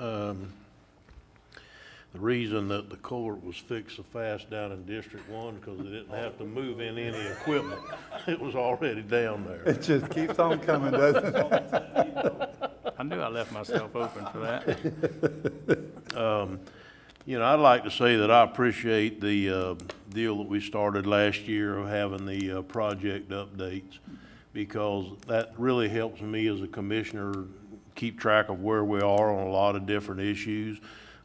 [SPEAKER 10] The reason that the culvert was fixed so fast down in District 1, because they didn't have to move in any equipment. It was already down there.
[SPEAKER 1] It just keeps on coming, doesn't it?
[SPEAKER 4] I knew I left myself open for that.
[SPEAKER 10] I'd like to say that I appreciate the deal that we started last year of having the project updates, because that really helps me as a commissioner keep track of where we are on a lot of different issues.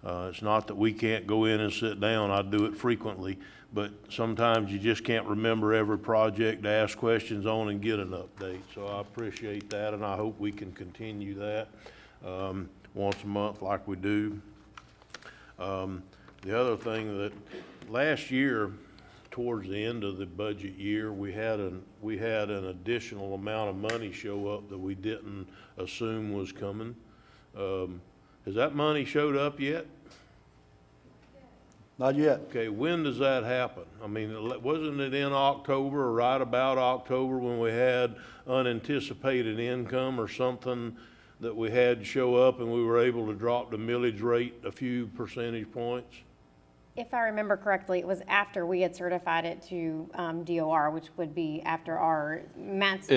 [SPEAKER 10] It's not that we can't go in and sit down. I do it frequently, but sometimes you just can't remember every project to ask questions on and get an update. So I appreciate that, and I hope we can continue that once a month like we do. The other thing that last year, towards the end of the budget year, we had an additional amount of money show up that we didn't assume was coming. Has that money showed up yet?
[SPEAKER 6] Not yet.
[SPEAKER 10] Okay, when does that happen? I mean, wasn't it in October or right about October when we had unanticipated income or something that we had show up and we were able to drop the millage rate a few percentage points?
[SPEAKER 7] If I remember correctly, it was after we had certified it to DOR, which would be after our Matt's.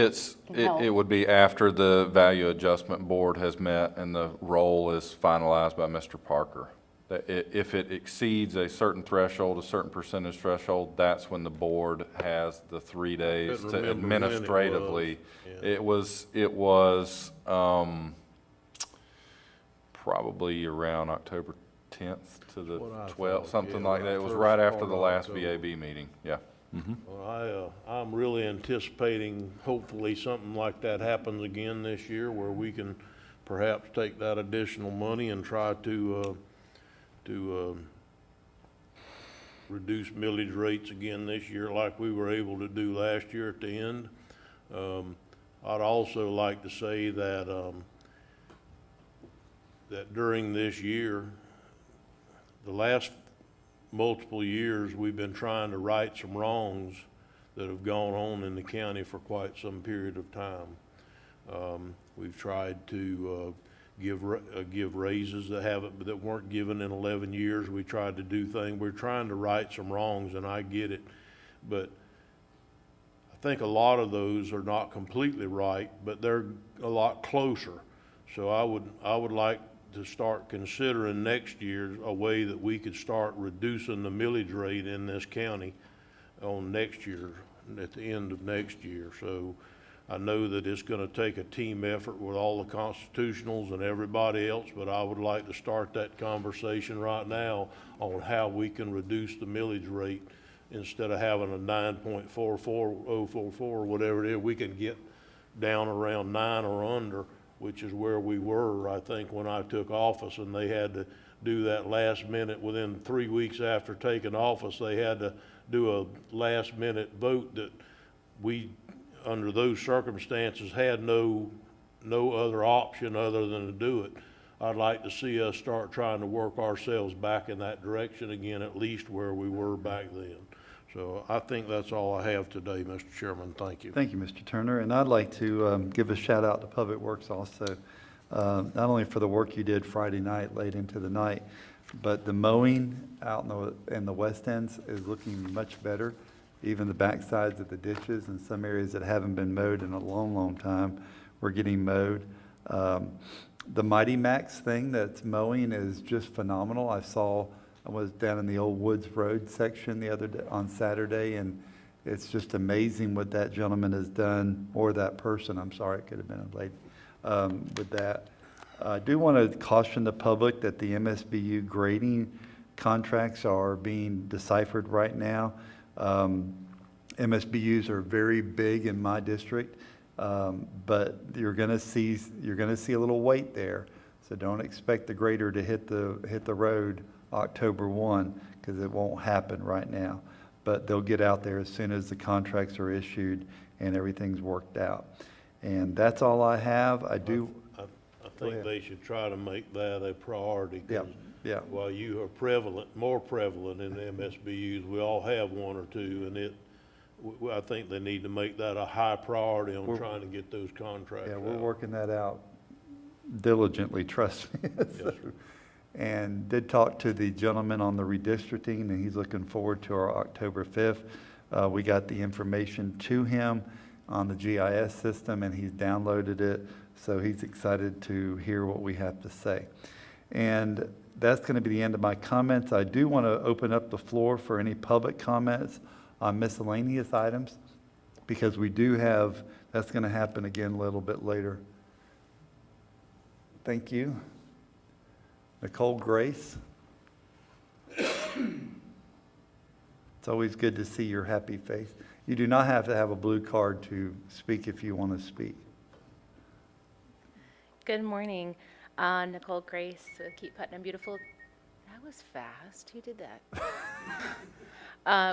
[SPEAKER 12] It would be after the Value Adjustment Board has met and the role is finalized by Mr. Parker. That if it exceeds a certain threshold, a certain percentage threshold, that's when the board has the 3 days to administratively. It was probably around October 10th to the 12th, something like that. It was right after the last VAB meeting, yeah. Mm-hmm.
[SPEAKER 10] Well, I'm really anticipating hopefully something like that happens again this year where we can perhaps take that additional money and try to reduce millage rates again this year like we were able to do last year at the end. I'd also like to say that, that during this year, the last multiple years, we've been trying to right some wrongs that have gone on in the county for quite some period of time. We've tried to give raises that weren't given in 11 years. We tried to do things. We're trying to right some wrongs, and I get it. But I think a lot of those are not completely right, but they're a lot closer. So I would like to start considering next year a way that we could start reducing the millage rate in this county on next year, at the end of next year. So I know that it's going to take a team effort with all the constitutionals and everybody else, but I would like to start that conversation right now on how we can reduce the millage rate. Instead of having a 9.44044, whatever it is, we can get down around 9 or under, which is where we were, I think, when I took office, and they had to do that last minute. Within 3 weeks after taking office, they had to do a last minute vote that we, under those circumstances, had no other option other than to do it. I'd like to see us start trying to work ourselves back in that direction again, at least where we were back then. So I think that's all I have today, Mr. Chairman. Thank you.
[SPEAKER 1] Thank you, Mr. Turner. And I'd like to give a shout out to Public Works also, not only for the work you did Friday night, late into the night, but the mowing out in the west ends is looking much better. Even the backsides of the ditches and some areas that haven't been mowed in a long, long time, we're getting mowed. The Mighty Max thing that's mowing is just phenomenal. I was down in the Old Woods Road section the other day, on Saturday, and it's just amazing what that gentleman has done, or that person, I'm sorry, it could have been a lady, with that. I do want to caution the public that the MSBU grading contracts are being deciphered right now. MSBUs are very big in my district, but you're going to see a little weight there. So don't expect the grader to hit the road October 1, because it won't happen right now. But they'll get out there as soon as the contracts are issued and everything's worked out. And that's all I have. I
[SPEAKER 10] think they should try to make that a priority.
[SPEAKER 1] Yeah.
[SPEAKER 10] While you are more prevalent in the MSBUs, we all have one or two, and I think they need to make that a high priority on trying to get those contracts out.
[SPEAKER 1] Yeah, we're working that out diligently, trust me.
[SPEAKER 10] Yes, sir.
[SPEAKER 1] And did talk to the gentleman on the redistricting, and he's looking forward to our October 5th. We got the information to him on the GIS system, and he's downloaded it, so he's excited to hear what we have to say. And that's going to be the end of my comments. I do want to open up the floor for any public comments on miscellaneous items, because we do have, that's going to happen again a little bit later. Thank you. Nicole Grace. It's always good to see your happy face. You do not have to have a blue card to speak if you want to speak.
[SPEAKER 14] Good morning. Nicole Grace with Keep Putnam Beautiful. That was fast. Who did that?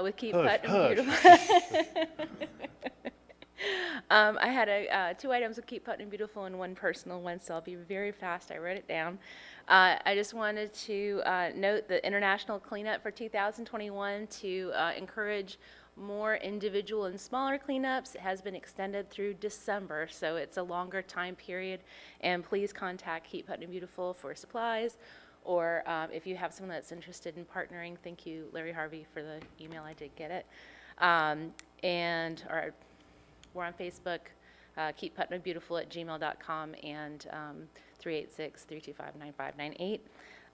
[SPEAKER 14] With Keep Putnam Beautiful. I had 2 items with Keep Putnam Beautiful and 1 personal one, so I'll be very fast. I wrote it down. I just wanted to note the International Cleanup for 2021 to encourage more individual and smaller cleanups. It has been extended through December, so it's a longer time period. And please contact Keep Putnam Beautiful for supplies, or if you have someone that's interested in partnering. Thank you, Larry Harvey, for the email. I did get it. We're on Facebook, Keep Putnam Beautiful at gmail.com, and 386-325-9598.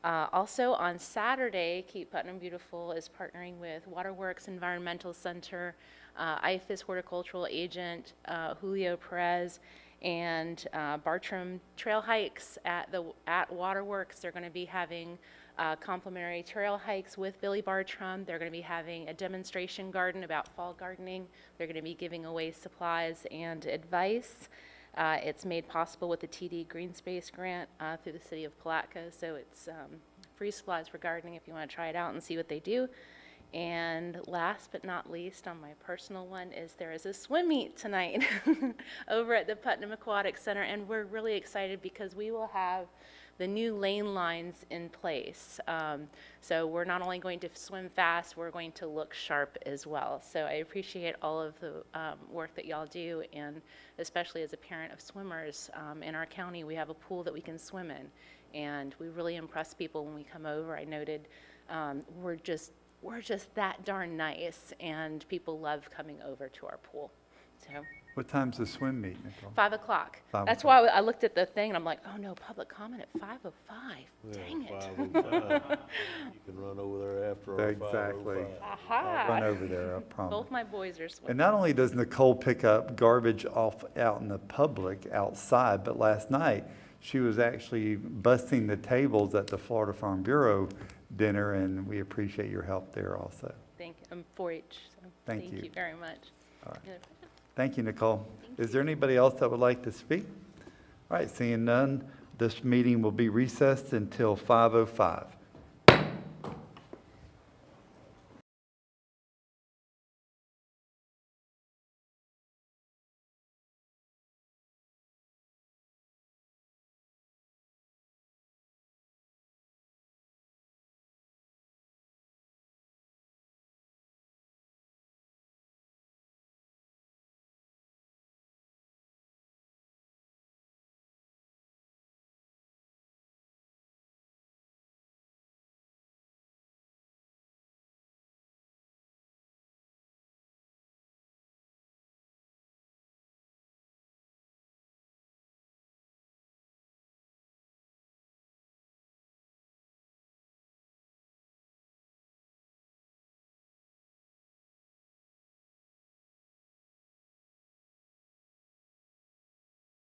[SPEAKER 14] Also on Saturday, Keep Putnam Beautiful is partnering with Waterworks Environmental Center, IFAS Horticultural Agent, Julio Perez, and Bartram Trail Hikes at Waterworks. They're going to be having complimentary trail hikes with Billy Bartram. They're going to be having a demonstration garden about fall gardening. They're going to be giving away supplies and advice. It's made possible with the TD Green Space Grant through the city of Palatka, so it's free supplies for gardening if you want to try it out and see what they do. And last but not least, on my personal one, is there is a swim meet tonight over at the Putnam Aquatic Center, and we're really excited because we will have the new lane lines in place. So we're not only going to swim fast, we're going to look sharp as well. So I appreciate all of the work that y'all do, and especially as a parent of swimmers, in our county, we have a pool that we can swim in, and we really impress people when we come over. I noted we're just that darn nice, and people love coming over to our pool. So
[SPEAKER 1] What time's the swim meet, Nicole?
[SPEAKER 14] 5 o'clock.
[SPEAKER 1] 5
[SPEAKER 14] That's
[SPEAKER 1] o'clock.
[SPEAKER 14] why I looked at the thing and I'm like, oh no, public comment at 5:05. Dang it.
[SPEAKER 10] 5:05. You can run over there after our
[SPEAKER 1] Exactly.
[SPEAKER 10] 5:05.
[SPEAKER 1] I'll run
[SPEAKER 14] Aha.
[SPEAKER 1] over there, I promise.
[SPEAKER 14] Both my boys are
[SPEAKER 1] And
[SPEAKER 14] swimming.
[SPEAKER 1] not only does Nicole pick up garbage off out in the public outside, but last night, she was actually busting the tables at the Florida Farm Bureau dinner, and we appreciate your help there also.
[SPEAKER 14] Thank you. I'm 4-H, so
[SPEAKER 1] Thank
[SPEAKER 14] thank
[SPEAKER 1] you.
[SPEAKER 14] you very much.
[SPEAKER 1] All right.
[SPEAKER 14] Yeah.
[SPEAKER 1] Thank you, Nicole. Is there anybody else that would like to speak? All right, seeing none, this meeting will be recessed until 5:05.